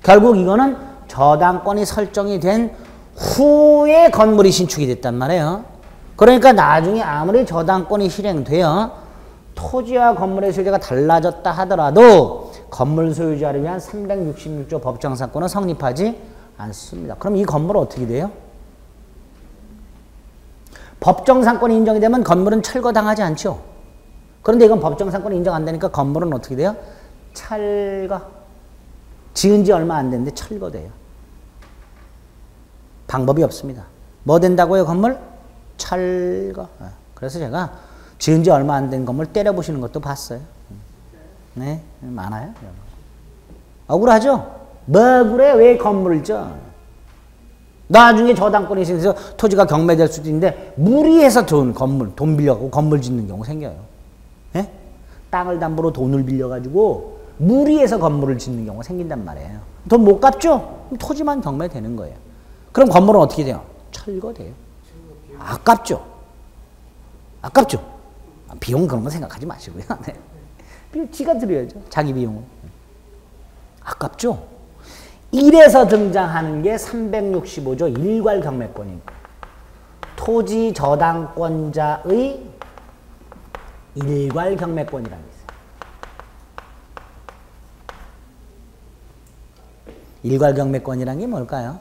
결국 이거는 저당권이 설정이 된 후에 건물이 신축이 됐단 말이에요. 그러니까 나중에 아무리 저당권이 실행되어 토지와 건물의 소유자가 달라졌다 하더라도 건물 소유자를 위한 366조 법정상권은 성립하지 않습니다. 그럼 이 건물은 어떻게 돼요? 법정상권이 인정이 되면 건물은 철거당하지 않죠. 그런데 이건 법정상권이 인정 안 되니까 건물은 어떻게 돼요? 철거. 지은 지 얼마 안 됐는데 철거돼요. 방법이 없습니다. 뭐 된다고요, 건물? 철거. 그래서 제가 지은 지 얼마 안 된 건물 때려보시는 것도 봤어요. 네, 많아요. 억울하죠? 뭐 그래? 왜 건물을 져? 나중에 저당권이 생겨서 토지가 경매될 수도 있는데 무리해서 돈 빌려가고 건물 짓는 경우 생겨요. 네? 땅을 담보로 돈을 빌려가지고 무리해서 건물을 짓는 경우가 생긴단 말이에요. 돈 못 갚죠? 토지만 경매되는 거예요. 그럼 건물은 어떻게 돼요? 철거돼요. 아깝죠? 아깝죠? 비용 그런 거 생각하지 마시고요. 네. 비용 지가 들여야죠. 자기 비용은. 아깝죠? 이래서 등장하는 게 365조 일괄경매권입니다. 토지 저당권자의 일괄경매권이라는 게 있어요. 일괄경매권이라는 게 뭘까요?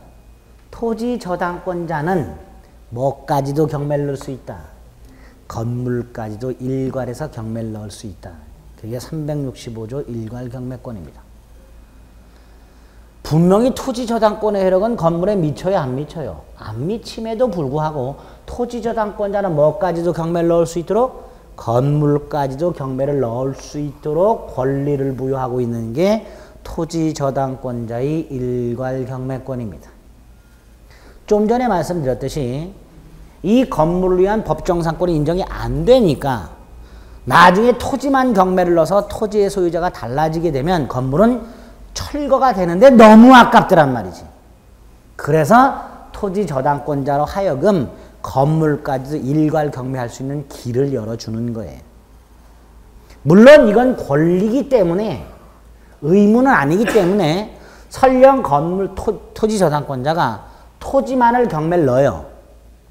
토지 저당권자는 뭐까지도 경매를 넣을 수 있다. 건물까지도 일괄해서 경매를 넣을 수 있다. 그게 365조 일괄경매권입니다. 분명히 토지 저당권의 효력은 건물에 미쳐요, 안 미쳐요? 안 미침에도 불구하고 토지 저당권자는 뭐까지도 경매를 넣을 수 있도록 건물까지도 경매를 넣을 수 있도록 권리를 부여하고 있는 게 토지 저당권자의 일괄 경매권입니다. 좀 전에 말씀드렸듯이 이 건물을 위한 법정상권이 인정이 안 되니까 나중에 토지만 경매를 넣어서 토지의 소유자가 달라지게 되면 건물은 철거가 되는데 너무 아깝더란 말이지. 그래서 토지 저당권자로 하여금 건물까지도 일괄 경매할 수 있는 길을 열어주는 거예요. 물론 이건 권리이기 때문에 의무는 아니기 때문에 설령 건물 토지 저당권자가 토지만을 경매를 넣어요.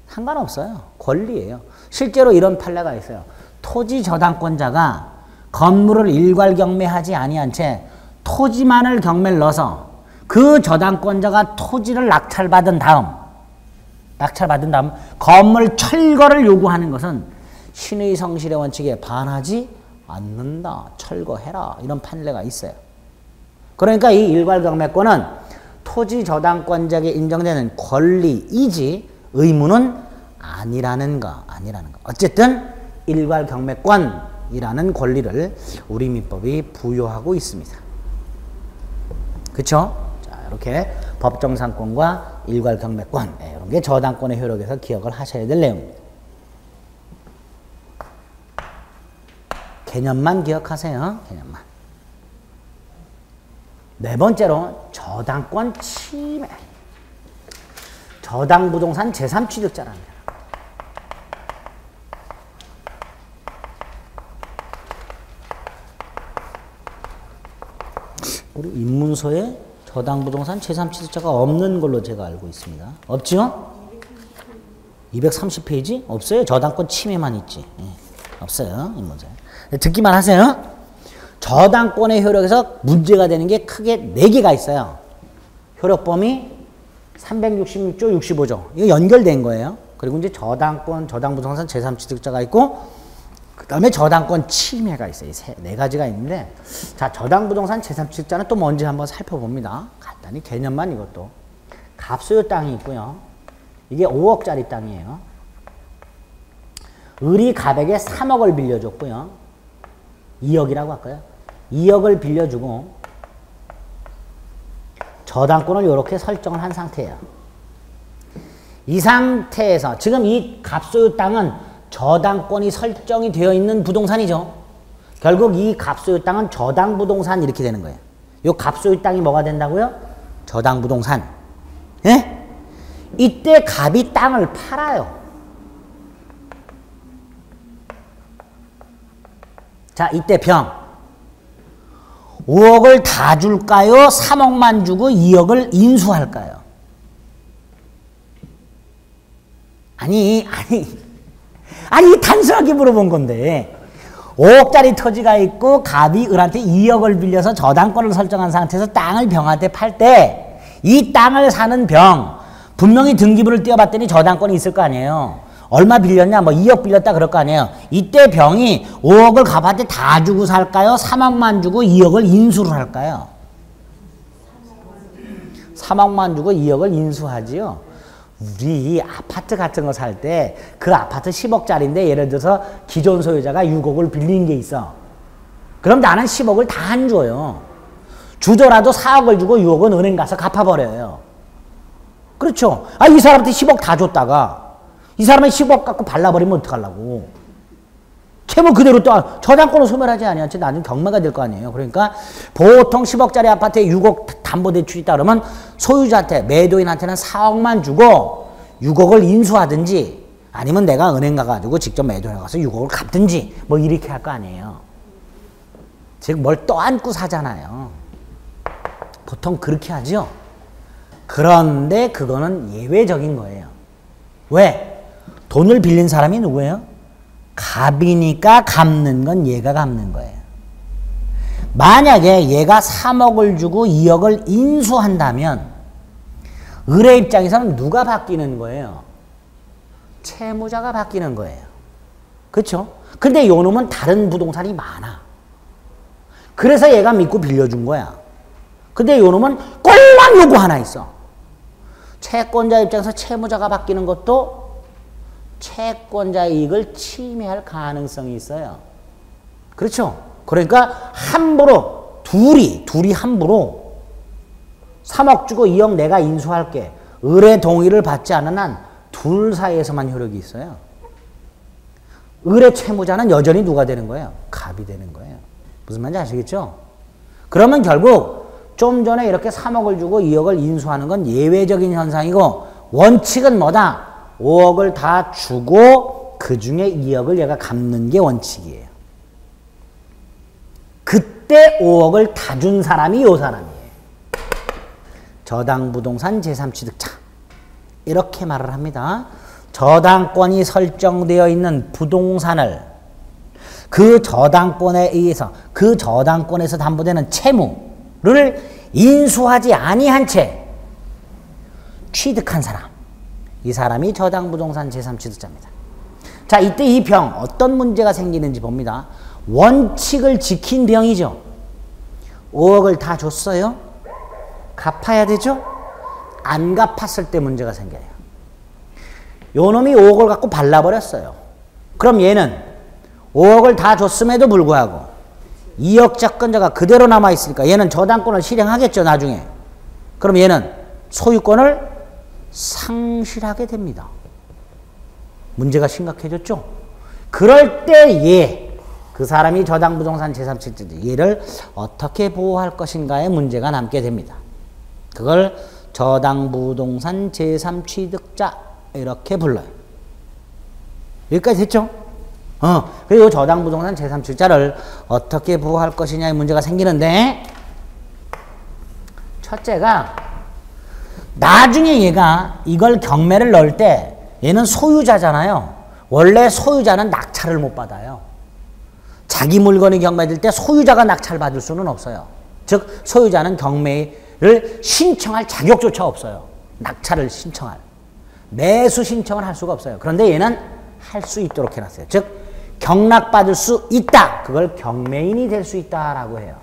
상관없어요. 권리예요. 실제로 이런 판례가 있어요. 토지 저당권자가 건물을 일괄 경매하지 아니한 채 토지만을 경매를 넣어서 그 저당권자가 토지를 낙찰받은 다음 건물 철거를 요구하는 것은 신의 성실의 원칙에 반하지 않는다. 철거해라. 이런 판례가 있어요. 그러니까 이 일괄 경매권은 토지 저당권자에게 인정되는 권리이지 의무는 아니라는 거. 어쨌든 일괄 경매권이라는 권리를 우리 민법이 부여하고 있습니다. 그렇죠? 자, 이렇게 법정상권과 일괄 경매권 이런 게 저당권의 효력에서 기억을 하셔야 될 내용입니다. 개념만 기억하세요. 개념만. 네 번째로 저당권 침해. 저당부동산 제3취득자랍니다. 우리 입문서에 저당부동산 제3취득자가 없는 걸로 제가 알고 있습니다. 없죠? 230페이지? 없어요. 저당권 침해만 있지. 예, 없어요. 입문서에. 듣기만 하세요. 저당권의 효력에서 문제가 되는 게 크게 4개가 있어요. 효력범위 366조, 65조. 이거 연결된 거예요. 그리고 이제 저당권, 저당부동산 제3취득자가 있고 그 다음에 저당권 침해가 있어요. 4가지가 있는데 자, 저당부동산 제3취득자는 또 뭔지 한번 살펴봅니다. 간단히 개념만 이것도. 갑소유 땅이 있고요. 이게 5억짜리 땅이에요. 을이 갑에게 3억을 빌려줬고요. 2억이라고 할까요? 2억을 빌려주고 저당권을 이렇게 설정을 한 상태예요. 이 상태에서 지금 이 갑소유 땅은 저당권이 설정이 되어 있는 부동산이죠. 결국 이 갑소유 땅은 저당부동산 이렇게 되는 거예요. 이 갑소유 땅이 뭐가 된다고요? 저당부동산. 예? 이때 갑이 땅을 팔아요. 자, 이때 병. 5억을 다 줄까요? 3억만 주고 2억을 인수할까요? 아니, 단순하게 물어본 건데 5억짜리 토지가 있고 갑이 을한테 2억을 빌려서 저당권을 설정한 상태에서 땅을 병한테 팔 때 이 땅을 사는 병 분명히 등기부를 띄워봤더니 저당권이 있을 거 아니에요. 얼마 빌렸냐? 뭐 2억 빌렸다 그럴 거 아니에요. 이때 병이 5억을 갑한테 다 주고 살까요? 3억만 주고 2억을 인수를 할까요? 3억만 주고 2억을 인수하지요. 우리 아파트 같은 거 살 때 그 아파트 10억짜리인데 예를 들어서 기존 소유자가 6억을 빌린 게 있어. 그럼 나는 10억을 다 안 줘요. 주더라도 4억을 주고 6억은 은행 가서 갚아버려요. 그렇죠? 아, 이 사람한테 10억 다 줬다가 이 사람은 10억 갖고 발라버리면 어떡하려고. 채무 그대로 또 저당권을 소멸하지 아니한지 나중에 경매가 될 거 아니에요. 그러니까 보통 10억짜리 아파트에 6억 담보대출이 있다 그러면 소유자한테 매도인한테는 4억만 주고 6억을 인수하든지 아니면 내가 은행 가가지고 직접 매도해 가서 6억을 갚든지 뭐 이렇게 할 거 아니에요. 즉 뭘 떠안고 사잖아요. 보통 그렇게 하죠. 그런데 그거는 예외적인 거예요. 왜? 돈을 빌린 사람이 누구예요? 갑이니까 갚는 건 얘가 갚는 거예요. 만약에 얘가 3억을 주고 2억을 인수한다면 을의 입장에서는 누가 바뀌는 거예요? 채무자가 바뀌는 거예요. 그렇죠? 근데 요 놈은 다른 부동산이 많아. 그래서 얘가 믿고 빌려준 거야. 근데 요 놈은 꼴랑 요구 하나 있어. 채권자 입장에서 채무자가 바뀌는 것도 채권자의 이익을 침해할 가능성이 있어요. 그렇죠? 그러니까 함부로 둘이 함부로 3억 주고 2억 내가 인수할게. 을의 동의를 받지 않은 한 둘 사이에서만 효력이 있어요. 을의 채무자는 여전히 누가 되는 거예요? 갑이 되는 거예요. 무슨 말인지 아시겠죠? 그러면 결국 좀 전에 이렇게 3억을 주고 2억을 인수하는 건 예외적인 현상이고 원칙은 뭐다? 5억을 다 주고 그 중에 2억을 얘가 갚는 게 원칙이에요. 그때 5억을 다 준 사람이 요 사람이에요. 저당부동산 제3취득자. 이렇게 말을 합니다. 저당권이 설정되어 있는 부동산을 그 저당권에 의해서 그 저당권에서 담보되는 채무를 인수하지 아니한 채 취득한 사람. 이 사람이 저당부동산 제3취득자입니다. 자, 이때 이 병 어떤 문제가 생기는지 봅니다. 원칙을 지킨 병이죠. 5억을 다 줬어요. 갚아야 되죠. 안 갚았을 때 문제가 생겨요. 요 놈이 5억을 갖고 발라버렸어요. 그럼 얘는 5억을 다 줬음에도 불구하고 2억 채권자가 그대로 남아있으니까 얘는 저당권을 실행하겠죠, 나중에. 그럼 얘는 소유권을 상실하게 됩니다. 문제가 심각해졌죠? 그럴 때 그 사람이 저당부동산 제3취득자, 얘를 어떻게 보호할 것인가에 문제가 남게 됩니다. 그걸 저당부동산 제3취득자 이렇게 불러요. 여기까지 됐죠? 그리고 저당부동산 제3취득자를 어떻게 보호할 것이냐의 문제가 생기는데, 첫째가 나중에 얘가 이걸 경매를 넣을 때 얘는 소유자잖아요. 원래 소유자는 낙찰을 못 받아요. 자기 물건이 경매될 때 소유자가 낙찰을 받을 수는 없어요. 즉 소유자는 경매를 신청할 자격조차 없어요. 낙찰을 신청할. 매수 신청을 할 수가 없어요. 그런데 얘는 할 수 있도록 해놨어요. 즉 경락받을 수 있다. 그걸 경매인이 될 수 있다라고 해요.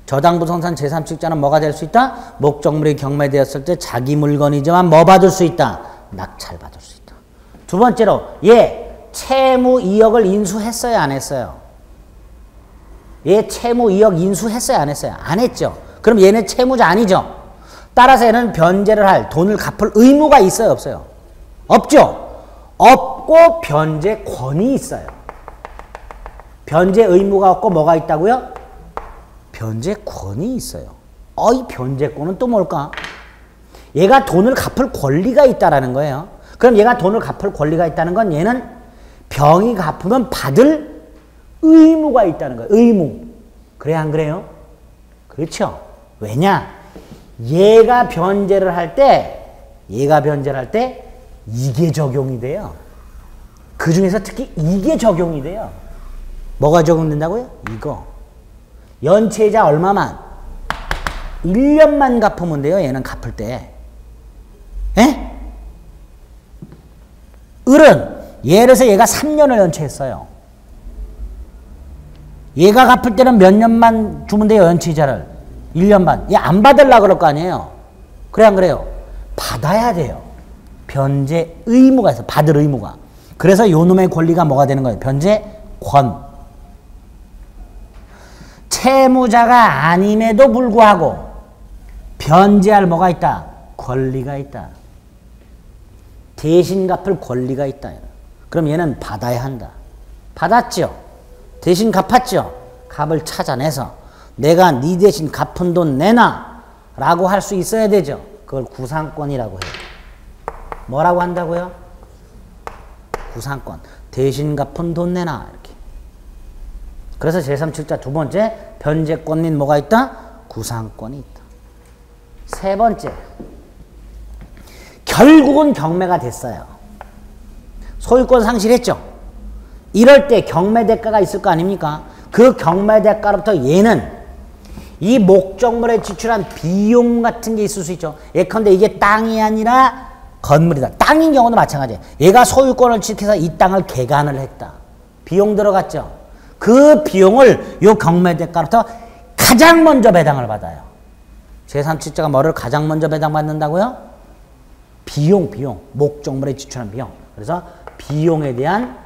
저당부동산 제3취득자는 뭐가 될 수 있다? 목적물이 경매되었을 때 자기 물건이지만 뭐 받을 수 있다? 낙찰 받을 수 있다. 두 번째로 얘 채무 2억을 인수했어요, 안 했어요? 얘 채무 2억 인수했어요, 안 했어요? 안 했죠. 그럼 얘는 채무자 아니죠. 따라서 얘는 변제를 할 돈을 갚을 의무가 있어요, 없어요? 없죠. 없고 변제권이 있어요. 변제 의무가 없고 뭐가 있다고요? 변제권이 있어요. 이 변제권은 또 뭘까? 얘가 돈을 갚을 권리가 있다라는 거예요. 그럼 얘가 돈을 갚을 권리가 있다는 건 얘는 병이 갚으면 받을 의무가 있다는 거예요. 의무. 그래, 안 그래요? 그렇죠. 왜냐? 얘가 변제를 할 때 이게 적용이 돼요. 그 중에서 특히 이게 적용이 돼요. 뭐가 적용된다고요? 이거. 연체이자 얼마만? 1년만 갚으면 돼요. 얘는 갚을 때. 에? 을은 예를 들어서 얘가 3년을 연체했어요. 얘가 갚을 때는 몇 년만 주면 돼요, 연체이자를? 1년 반. 얘 안 받으려고 그럴 거 아니에요? 그래, 안 그래요? 받아야 돼요. 변제 의무가 있어. 받을 의무가. 그래서 요 놈의 권리가 뭐가 되는 거예요? 변제권. 채무자가 아님에도 불구하고 변제할 뭐가 있다? 권리가 있다. 대신 갚을 권리가 있다. 그럼 얘는 받아야 한다. 받았죠? 대신 갚았죠? 값을 찾아내서 내가 네 대신 갚은 돈 내놔 라고 할 수 있어야 되죠. 그걸 구상권이라고 해요. 뭐라고 한다고요? 구상권. 대신 갚은 돈 내놔. 이렇게. 그래서 제3취득자 두 번째, 변제권 및 뭐가 있다? 구상권이 있다. 세 번째, 결국은 경매가 됐어요. 소유권 상실했죠. 이럴 때 경매 대가가 있을 거 아닙니까? 그 경매 대가로부터 얘는 이 목적물에 지출한 비용 같은 게 있을 수 있죠. 예컨대 이게 땅이 아니라 건물이다. 땅인 경우도 마찬가지예요. 얘가 소유권을 취득해서 이 땅을 개간을 했다. 비용 들어갔죠. 그 비용을 요 경매 대가로부터 가장 먼저 배당을 받아요. 제3취득자가 뭐를 가장 먼저 배당받는다고요? 비용. 목적물에 지출한 비용. 그래서 비용에 대한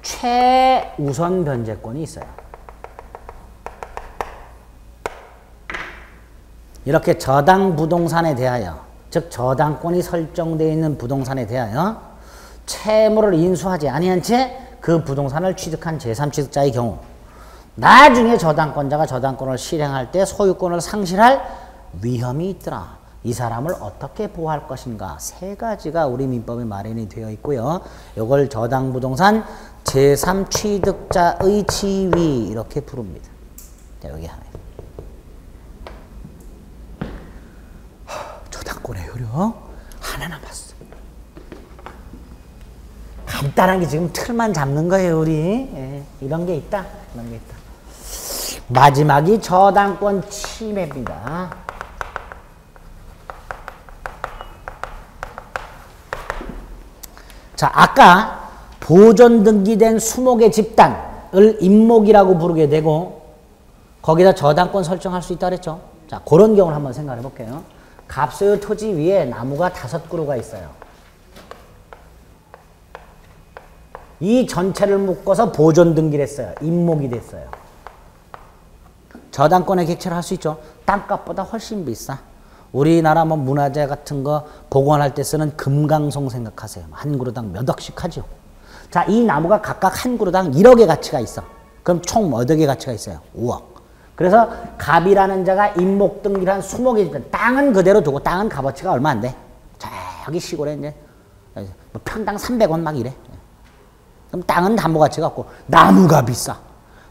최우선 변제권이 있어요. 이렇게 저당 부동산에 대하여, 즉 저당권이 설정되어 있는 부동산에 대하여 채무를 인수하지 아니한 채 그 부동산을 취득한 제3취득자의 경우 나중에 저당권자가 저당권을 실행할 때 소유권을 상실할 위험이 있더라. 이 사람을 어떻게 보호할 것인가. 세 가지가 우리 민법에 마련이 되어 있고요. 이걸 저당부동산 제3취득자의 지위 이렇게 부릅니다. 자, 여기 하나. 저당권의 효력 하나 남았어. 간단한 게 지금 틀만 잡는 거예요, 우리. 예, 이런 게 있다. 이런 게 있다. 마지막이 저당권 침해입니다. 자, 아까 보존 등기된 수목의 집단을 임목이라고 부르게 되고 거기다 저당권 설정할 수 있다 그랬죠. 자, 그런 경우를 한번 생각해 볼게요. 갑소유 토지 위에 나무가 5그루가 있어요. 이 전체를 묶어서 보존 등기를 했어요. 임목이 됐어요. 저당권의 객체를 할 수 있죠. 땅값보다 훨씬 비싸. 우리나라 뭐 문화재 같은 거 보관할 때 쓰는 금강송 생각하세요. 한 그루당 몇 억씩 하죠. 자, 이 나무가 각각 한 그루당 1억의 가치가 있어. 그럼 총 몇 억의 가치가 있어요? 5억. 그래서 갑이라는 자가 임목 등기를 한 수목이 있던 땅은 그대로 두고 땅은 값어치가 얼마 안 돼. 저기 시골에 이제 뭐 평당 300원 막 이래. 그럼 땅은 담보 가치가 없고 나무가 비싸.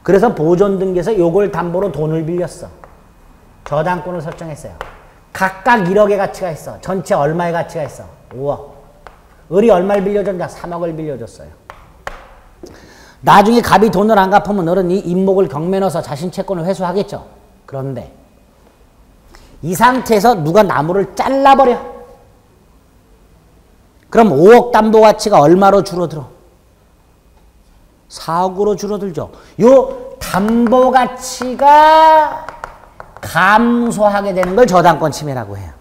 그래서 보존 등기에서 요걸 담보로 돈을 빌렸어. 저당권을 설정했어요. 각각 1억의 가치가 있어. 전체 얼마의 가치가 있어? 5억. 을이 얼마를 빌려줬냐? 3억을 빌려줬어요. 나중에 갑이 돈을 안 갚으면 을은 이 임목을 경매에 넣어서 자신 채권을 회수하겠죠. 그런데 이 상태에서 누가 나무를 잘라버려. 그럼 5억 담보 가치가 얼마로 줄어들어? 4억으로 줄어들죠. 요 담보 가치가 감소하게 되는 걸 저당권 침해라고 해요.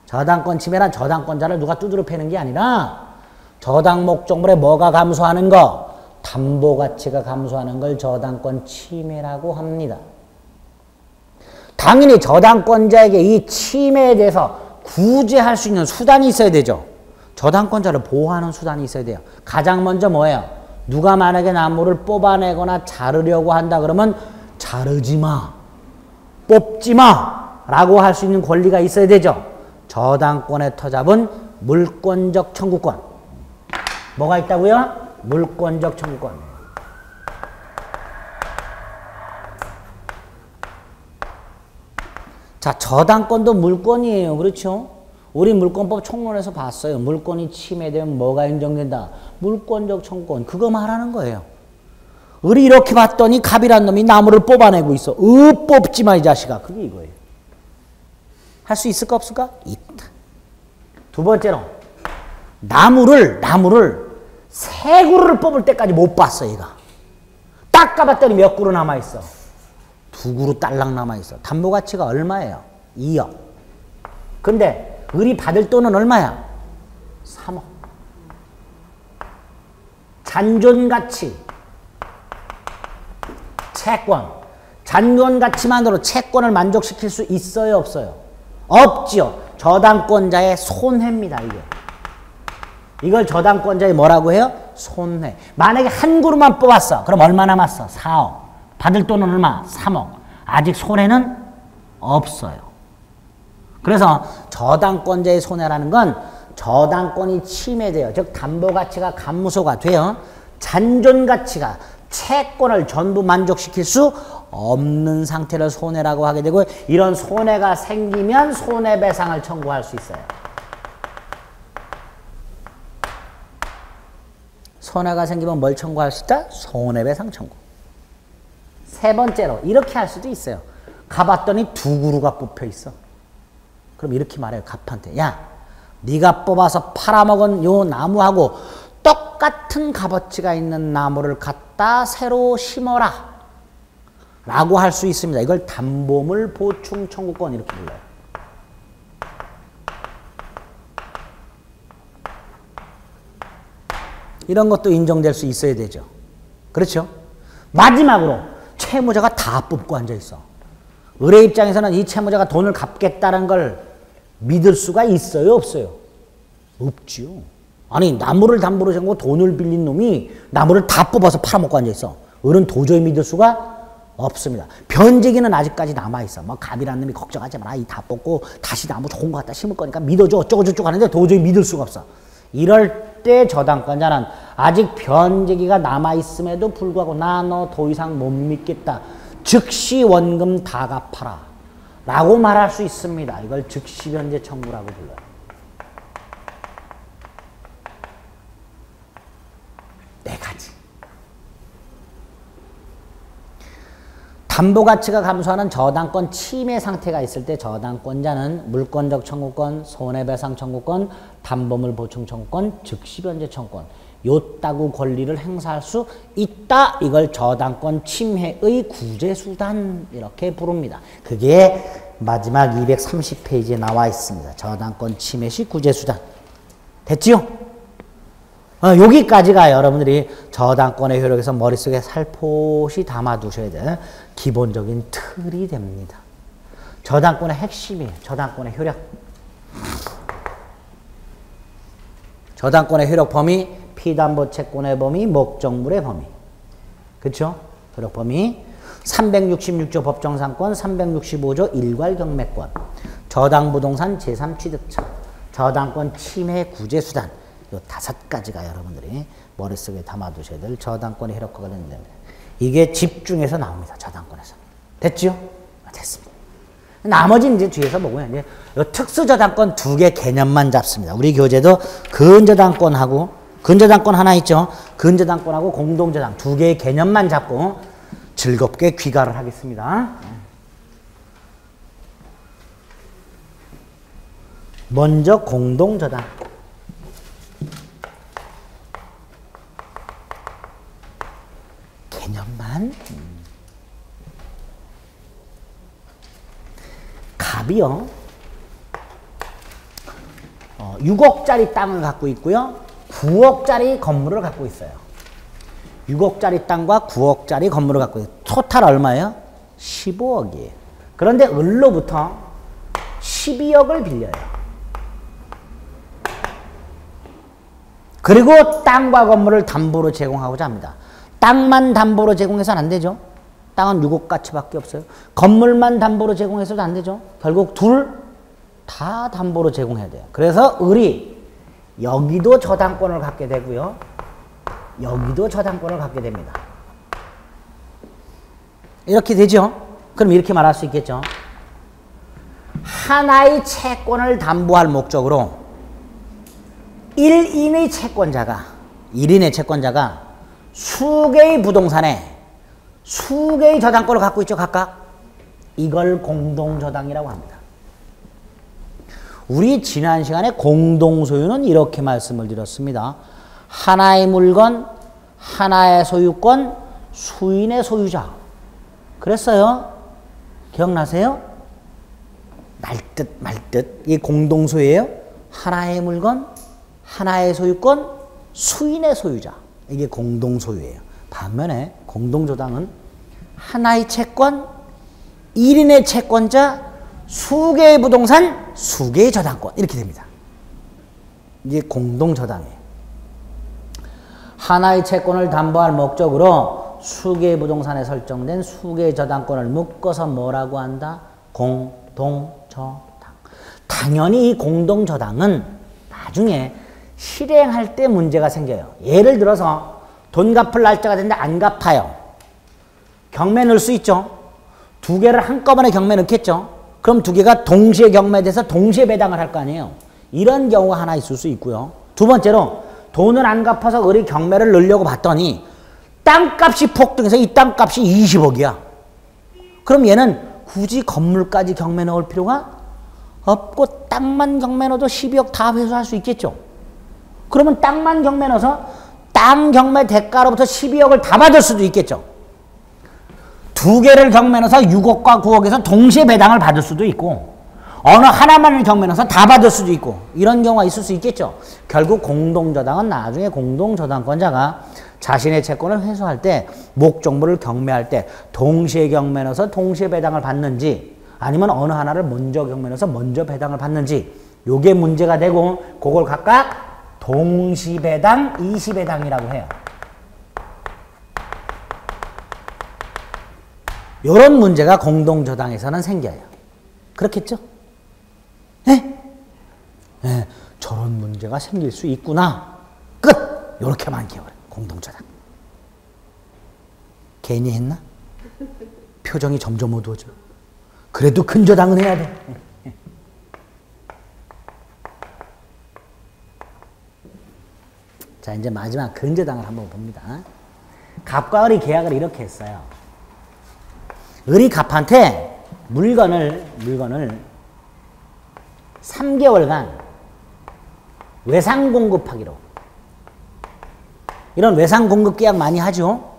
저당권 침해란 저당권자를 누가 두드려 패는 게 아니라 저당 목적물에 뭐가 감소하는 거? 담보 가치가 감소하는 걸 저당권 침해라고 합니다. 당연히 저당권자에게 이 침해에 대해서 구제할 수 있는 수단이 있어야 되죠. 저당권자를 보호하는 수단이 있어야 돼요. 가장 먼저 뭐예요? 누가 만약에 나무를 뽑아내거나 자르려고 한다 그러면 자르지 마, 뽑지 마 라고 할 수 있는 권리가 있어야 되죠. 저당권에 터잡은 물권적 청구권. 뭐가 있다고요? 물권적 청구권. 자, 저당권도 물권이에요. 그렇죠? 우리 물권법 총론에서 봤어요. 물권이 침해되면 뭐가 인정된다? 물권적 청구권. 그거 말하는 거예요. 우리 이렇게 봤더니 갑이란 놈이 나무를 뽑아내고 있어. 뽑지 마, 이 자식아. 그게 이거예요. 할 수 있을까 없을까? 있다. 두 번째로 나무를 세 그루를 뽑을 때까지 못 봤어, 얘가. 딱 까봤더니 몇 그루 남아있어? 2그루 딸랑 남아있어. 담보 가치가 얼마예요? 2억. 근데 을이 받을 돈은 얼마야? 3억. 잔존가치, 채권. 잔존가치만으로 채권을 만족시킬 수 있어요, 없어요? 없지요. 저당권자의 손해입니다, 이게. 이걸 저당권자의 뭐라고 해요? 손해. 만약에 한 그루만 뽑았어. 그럼 얼마 남았어? 4억. 받을 돈은 얼마? 3억. 아직 손해는 없어요. 그래서 저당권자의 손해라는 건 저당권이 침해돼요. 즉 담보가치가 감소가 돼요. 잔존가치가 채권을 전부 만족시킬 수 없는 상태를 손해라고 하게 되고 이런 손해가 생기면 손해배상을 청구할 수 있어요. 손해가 생기면 뭘 청구할 수 있다? 손해배상 청구. 세 번째로 이렇게 할 수도 있어요. 가봤더니 2그루가 뽑혀 있어. 그럼 이렇게 말해요. 갑한테. 야, 네가 뽑아서 팔아먹은 요 나무하고 똑같은 값어치가 있는 나무를 갖다 새로 심어라. 라고 할 수 있습니다. 이걸 담보물 보충 청구권 이렇게 불러요. 이런 것도 인정될 수 있어야 되죠. 그렇죠? 마지막으로 채무자가 다 뽑고 앉아있어. 의뢰 입장에서는 이 채무자가 돈을 갚겠다는 걸 믿을 수가 있어요? 없어요? 없지요. 아니 나무를 담보로 잡고 돈을 빌린 놈이 나무를 다 뽑아서 팔아먹고 앉아있어. 을은 도저히 믿을 수가 없습니다. 변제기는 아직까지 남아있어. 뭐 갑이라는 놈이 걱정하지 마라. 이 다 뽑고 다시 나무 좋은 거 갖다 심을 거니까 믿어줘. 어쩌고저쩌고 하는데 도저히 믿을 수가 없어. 이럴 때 저당권자는 아직 변제기가 남아있음에도 불구하고 나 너 더 이상 못 믿겠다. 즉시 원금 다 갚아라. 라고 말할 수 있습니다. 이걸 즉시 변제 청구라고 불러요. 네 가지. 담보 가치가 감소하는 저당권 침해 상태가 있을 때 저당권자는 물권적 청구권, 손해배상 청구권, 담보물 보충 청구권, 즉시 변제 청구권 요따구 권리를 행사할 수 있다. 이걸 저당권 침해의 구제수단 이렇게 부릅니다. 그게 마지막 230페이지에 나와 있습니다. 저당권 침해 시 구제수단. 됐지요? 여기까지가 여러분들이 저당권의 효력에서 머릿속에 살포시 담아두셔야 될 기본적인 틀이 됩니다. 저당권의 핵심이에요. 저당권의 효력. 저당권의 효력 범위, 피담보 채권의 범위, 목적물의 범위. 그렇죠? 효력 범위. 366조 법정상권, 365조 일괄경매권, 저당부동산 제3취득처, 저당권 침해 구제수단. 요 5가지가 여러분들이 머릿속에 담아두셔야 될 저당권의 효력과 관련된 이게 집중해서 나옵니다. 저당권에서. 됐죠? 됐습니다. 나머지는 이제 뒤에서 보고요. 이제 요 특수저당권 2개 개념만 잡습니다. 우리 교재도 근저당권하고 근저당권 하나 있죠. 근저당권하고 공동저당 2개의 개념만 잡고 즐겁게 귀가를 하겠습니다. 먼저 공동저당. 개념만. 갑이요. 6억짜리 땅을 갖고 있고요. 9억짜리 건물을 갖고 있어요. 6억짜리 땅과 9억짜리 건물을 갖고 있어요. 토탈 얼마예요? 15억이에요. 그런데 을로부터 12억을 빌려요. 그리고 땅과 건물을 담보로 제공하고자 합니다. 땅만 담보로 제공해서는 안 되죠. 땅은 6억 가치밖에 없어요. 건물만 담보로 제공해서도 안 되죠. 결국 둘 다 담보로 제공해야 돼요. 그래서 을이 여기도 저당권을 갖게 되고요. 여기도 저당권을 갖게 됩니다. 이렇게 되죠. 그럼 이렇게 말할 수 있겠죠. 하나의 채권을 담보할 목적으로 1인의 채권자가 수개의 부동산에 수개의 저당권을 갖고 있죠. 각각. 이걸 공동저당이라고 합니다. 우리 지난 시간에 공동소유는 이렇게 말씀을 드렸습니다. 하나의 물건, 하나의 소유권, 수인의 소유자. 그랬어요. 기억나세요? 말듯 이게 공동소유예요. 하나의 물건, 하나의 소유권, 수인의 소유자. 이게 공동소유예요. 반면에 공동저당은 하나의 채권, 1인의 채권자, 수개의 부동산, 수개의 저당권 이렇게 됩니다. 이게 공동저당이에요. 하나의 채권을 담보할 목적으로 수개의 부동산에 설정된 수개의 저당권을 묶어서 뭐라고 한다? 공동저당. 당연히 이 공동저당은 나중에 실행할 때 문제가 생겨요. 예를 들어서 돈 갚을 날짜가 됐는데 안 갚아요. 경매 넣을 수 있죠. 2개를 한꺼번에 경매 넣겠죠. 그럼 2개가 동시에 경매돼서 동시에 배당을 할 거 아니에요. 이런 경우가 하나 있을 수 있고요. 두 번째로 돈을 안 갚아서 을이 경매를 넣으려고 봤더니 땅값이 폭등해서 이 땅값이 20억이야. 그럼 얘는 굳이 건물까지 경매 넣을 필요가 없고 땅만 경매 넣어도 12억 다 회수할 수 있겠죠. 그러면 땅만 경매 넣어서 땅 경매 대가로부터 12억을 다 받을 수도 있겠죠. 2개를 경매 넣어서 6억과 9억에서 동시에 배당을 받을 수도 있고 어느 하나만을 경매해서 다 받을 수도 있고 이런 경우가 있을 수 있겠죠. 결국 공동저당은 나중에 공동저당권자가 자신의 채권을 회수할 때 목적물을 경매할 때 동시에 경매해서 동시에 배당을 받는지 아니면 어느 하나를 먼저 경매해서 먼저 배당을 받는지 요게 문제가 되고 그걸 각각 동시배당, 이시배당이라고 해요. 요런 문제가 공동저당에서는 생겨요. 그렇겠죠? 네? 네, 저런 문제가 생길 수 있구나. 끝! 요렇게만 기억을 해요. 공동저당. 괜히 했나? 표정이 점점 어두워져. 그래도 큰 저당은 해야 돼. 자, 이제 마지막 근저당을 한번 봅니다. 갑과 을이 계약을 이렇게 했어요. 을이 갑한테 물건을 3개월간 외상 공급하기로. 이런 외상 공급 계약 많이 하죠.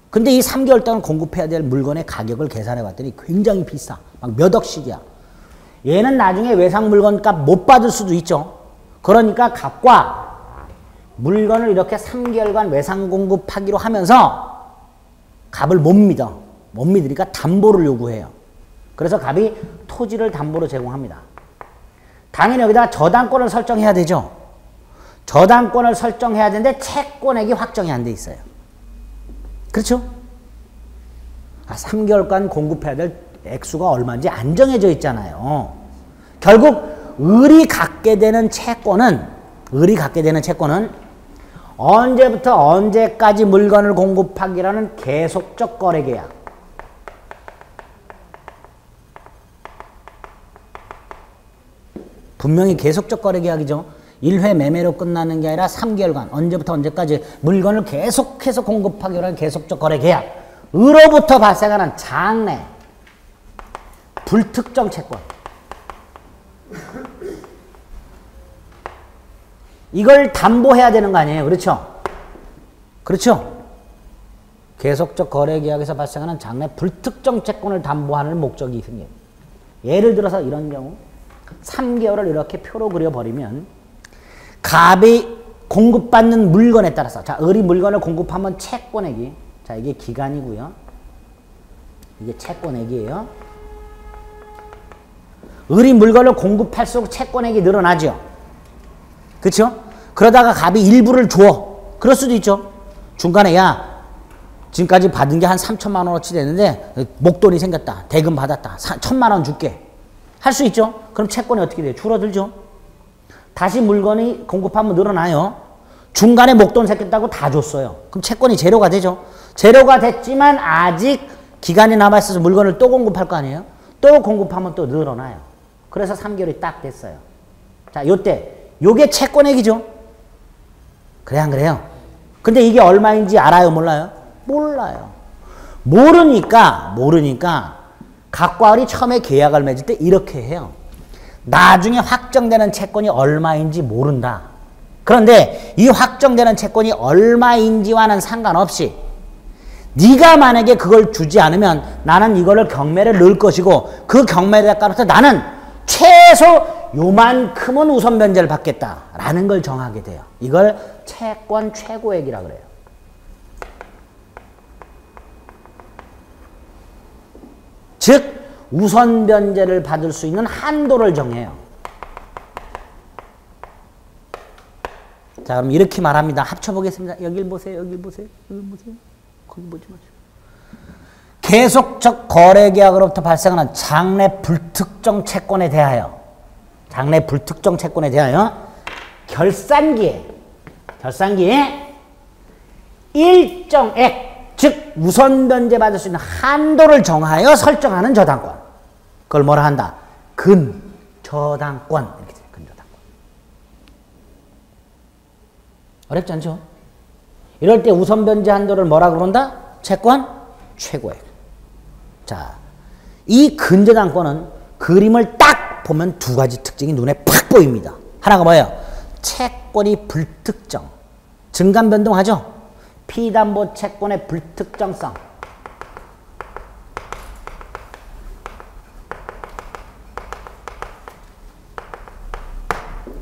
근데 이 3개월 동안 공급해야 될 물건의 가격을 계산해 봤더니 굉장히 비싸. 막 몇 억씩이야. 얘는 나중에 외상 물건 값 못 받을 수도 있죠. 그러니까 갑과 물건을 이렇게 3개월간 외상 공급하기로 하면서 갑을 못 믿어. 못 믿으니까 담보를 요구해요. 그래서 갑이 토지를 담보로 제공합니다. 당연히 여기다가 저당권을 설정해야 되죠. 저당권을 설정해야 되는데 채권액이 확정이 안 돼 있어요. 그렇죠? 3개월간 공급해야 될 액수가 얼마인지 안 정해져 있잖아요. 결국 을이 갖게 되는 채권은 언제부터 언제까지 물건을 공급하기라는 계속적 거래 계약. 분명히 계속적 거래 계약이죠. 1회 매매로 끝나는 게 아니라 3개월간 언제부터 언제까지 물건을 계속해서 공급하기로 하는 계속적 거래 계약. 으로부터 발생하는 장래 불특정 채권. 이걸 담보해야 되는 거 아니에요. 그렇죠? 그렇죠? 계속적 거래 계약에서 발생하는 장래 불특정 채권을 담보하는 목적이 생겨요. 예를 들어서 이런 경우 3개월을 이렇게 표로 그려버리면 갑이 공급받는 물건에 따라서 자, 을이 물건을 공급하면 채권액이 자, 이게 기간이고요. 이게 채권액이에요. 을이 물건을 공급할수록 채권액이 늘어나죠. 그렇죠? 그러다가 갑이 일부를 줘. 그럴 수도 있죠. 중간에 야 지금까지 받은 게 한 3천만 원어치 됐는데 목돈이 생겼다. 대금 받았다. 1,000만 원 줄게. 할 수 있죠. 그럼 채권이 어떻게 돼요? 줄어들죠. 다시 물건이 공급하면 늘어나요. 중간에 목돈 생겼다고 다 줬어요. 그럼 채권이 제로가 되죠. 제로가 됐지만 아직 기간이 남아있어서 물건을 또 공급할 거 아니에요. 또 공급하면 또 늘어나요. 그래서 3개월이 딱 됐어요. 자, 요때 요게 채권액이죠. 그래 안 그래요? 근데 이게 얼마인지 알아요? 몰라요? 몰라요. 모르니까 갑과 을이 처음에 계약을 맺을 때 이렇게 해요. 나중에 확정되는 채권이 얼마인지 모른다. 그런데 이 확정되는 채권이 얼마인지와는 상관없이 네가 만약에 그걸 주지 않으면 나는 이거를 경매를 넣을 것이고 그 경매 대가로서 나는 최소 요만큼은 우선 변제를 받겠다라는 걸 정하게 돼요. 이걸 채권 최고액이라고 그래요. 즉 우선 변제를 받을 수 있는 한도를 정해요. 자, 그럼 이렇게 말합니다. 합쳐보겠습니다. 여길 보세요. 여길 보세요. 여길 보세요. 거기 보지 마시고. 계속적 거래계약으로부터 발생하는 장래 불특정 채권에 대하여 결산기에 일정액 즉 우선 변제받을 수 있는 한도를 정하여 설정하는 저당권. 그걸 뭐라 한다? 근저당권. 이렇게 돼요. 근저당권. 어렵지 않죠? 이럴 때 우선 변제 한도를 뭐라 그런다? 채권 최고액. 자, 이 근저당권은 그림을 딱 보면 두 가지 특징이 눈에 팍 보입니다. 하나가 뭐예요? 채권이 불특정. 증감 변동하죠? 피담보 채권의 불특정성.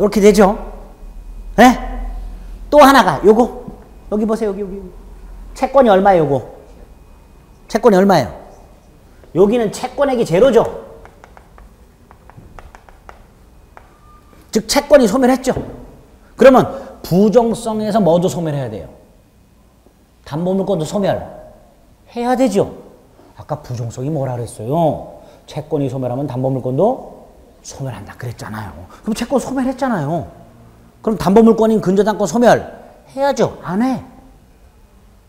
이렇게 되죠. 예? 또 하나가 요거. 여기 보세요. 여기. 채권이 얼마예요, 요거? 채권이 얼마예요? 여기는 채권액이 제로죠. 즉 채권이 소멸했죠. 그러면 부정성에서 뭐도 소멸해야 돼요? 담보물권도 소멸해야 되죠. 아까 부정성이 뭐라 그랬어요? 채권이 소멸하면 담보물권도 소멸한다 그랬잖아요. 그럼 채권 소멸했잖아요. 그럼 담보물권인 근저당권 소멸해야죠. 안 해.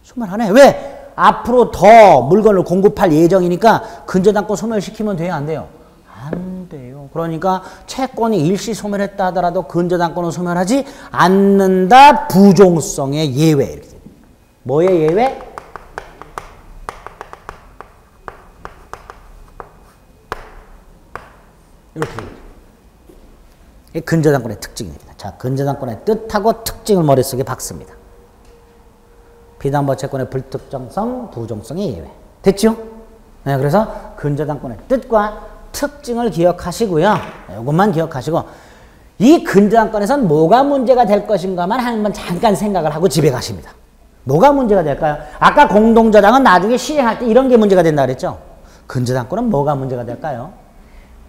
소멸 안 해. 왜? 앞으로 더 물건을 공급할 예정이니까 근저당권 소멸시키면 돼요? 안 돼요? 안 돼요. 그러니까 채권이 일시 소멸했다 하더라도 근저당권은 소멸하지 않는다. 부종성의 예외. 이렇게. 뭐의 예외? 이렇게. 이게 근저당권의 특징입니다. 자, 근저당권의 뜻하고 특징을 머릿속에 박습니다. 비담보 채권의 불특정성, 부종성의 예외. 됐죠? 네, 그래서 근저당권의 뜻과 특징을 기억하시고요. 이것만 기억하시고 이 근저당권에선 뭐가 문제가 될 것인가만 한번 잠깐 생각을 하고 집에 가십니다. 뭐가 문제가 될까요? 아까 공동저당은 나중에 실행할 때 이런 게 문제가 된다 그랬죠? 근저당권은 뭐가 문제가 될까요?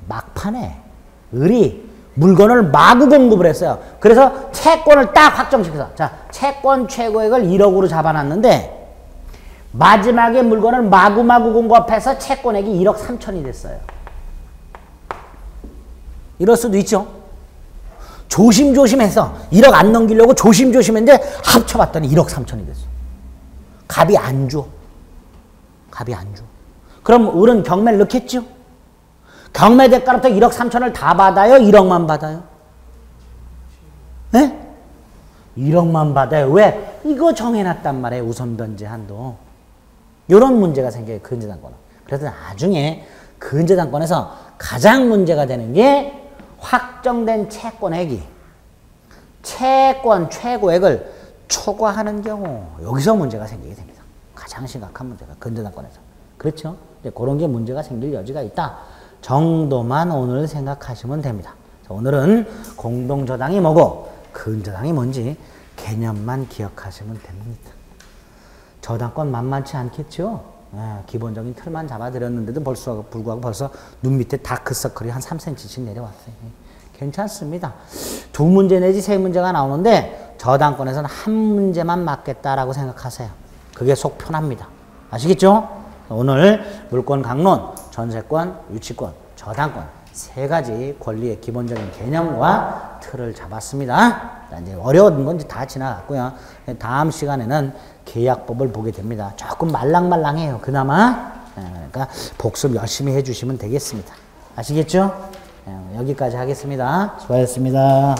막판에 을이 물건을 마구 공급을 했어요. 그래서 채권을 딱 확정시켜서 자, 채권 최고액을 1억으로 잡아놨는데 마지막에 물건을 마구마구 공급해서 채권액이 1억 3천이 됐어요. 이럴 수도 있죠. 조심조심해서 1억 안 넘기려고 조심조심했는데 합쳐봤더니 1억 3천이 됐어. 갑이 안 줘. 갑이 안 줘. 그럼 을은 경매를 넣겠죠? 경매 대가로부터 1억 3천을 다 받아요? 1억만 받아요? 네? 1억만 받아요. 왜? 이거 정해놨단 말이에요. 우선 변제 한도. 이런 문제가 생겨요. 근저당권은. 그래서 나중에 근저당권에서 가장 문제가 되는 게 확정된 채권액이 채권 최고액을 초과하는 경우 여기서 문제가 생기게 됩니다. 가장 심각한 문제가 근저당권에서. 그렇죠? 그런 게 문제가 생길 여지가 있다. 정도만 오늘 생각하시면 됩니다. 자, 오늘은 공동저당이 뭐고 근저당이 뭔지 개념만 기억하시면 됩니다. 저당권 만만치 않겠죠? 기본적인 틀만 잡아드렸는데도 불구하고 벌써 눈 밑에 다크서클이 한 3cm씩 내려왔어요. 괜찮습니다. 2문제 내지 3문제가 나오는데 저당권에서는 한 문제만 맞겠다라고 생각하세요. 그게 속 편합니다. 아시겠죠? 오늘 물권 강론, 전세권, 유치권, 저당권 3가지 권리의 기본적인 개념과 틀을 잡았습니다. 이제 어려운 건 다 지나갔고요. 다음 시간에는 계약법을 보게 됩니다. 조금 말랑말랑해요. 그나마. 그러니까 복습 열심히 해주시면 되겠습니다. 아시겠죠? 여기까지 하겠습니다. 수고하셨습니다.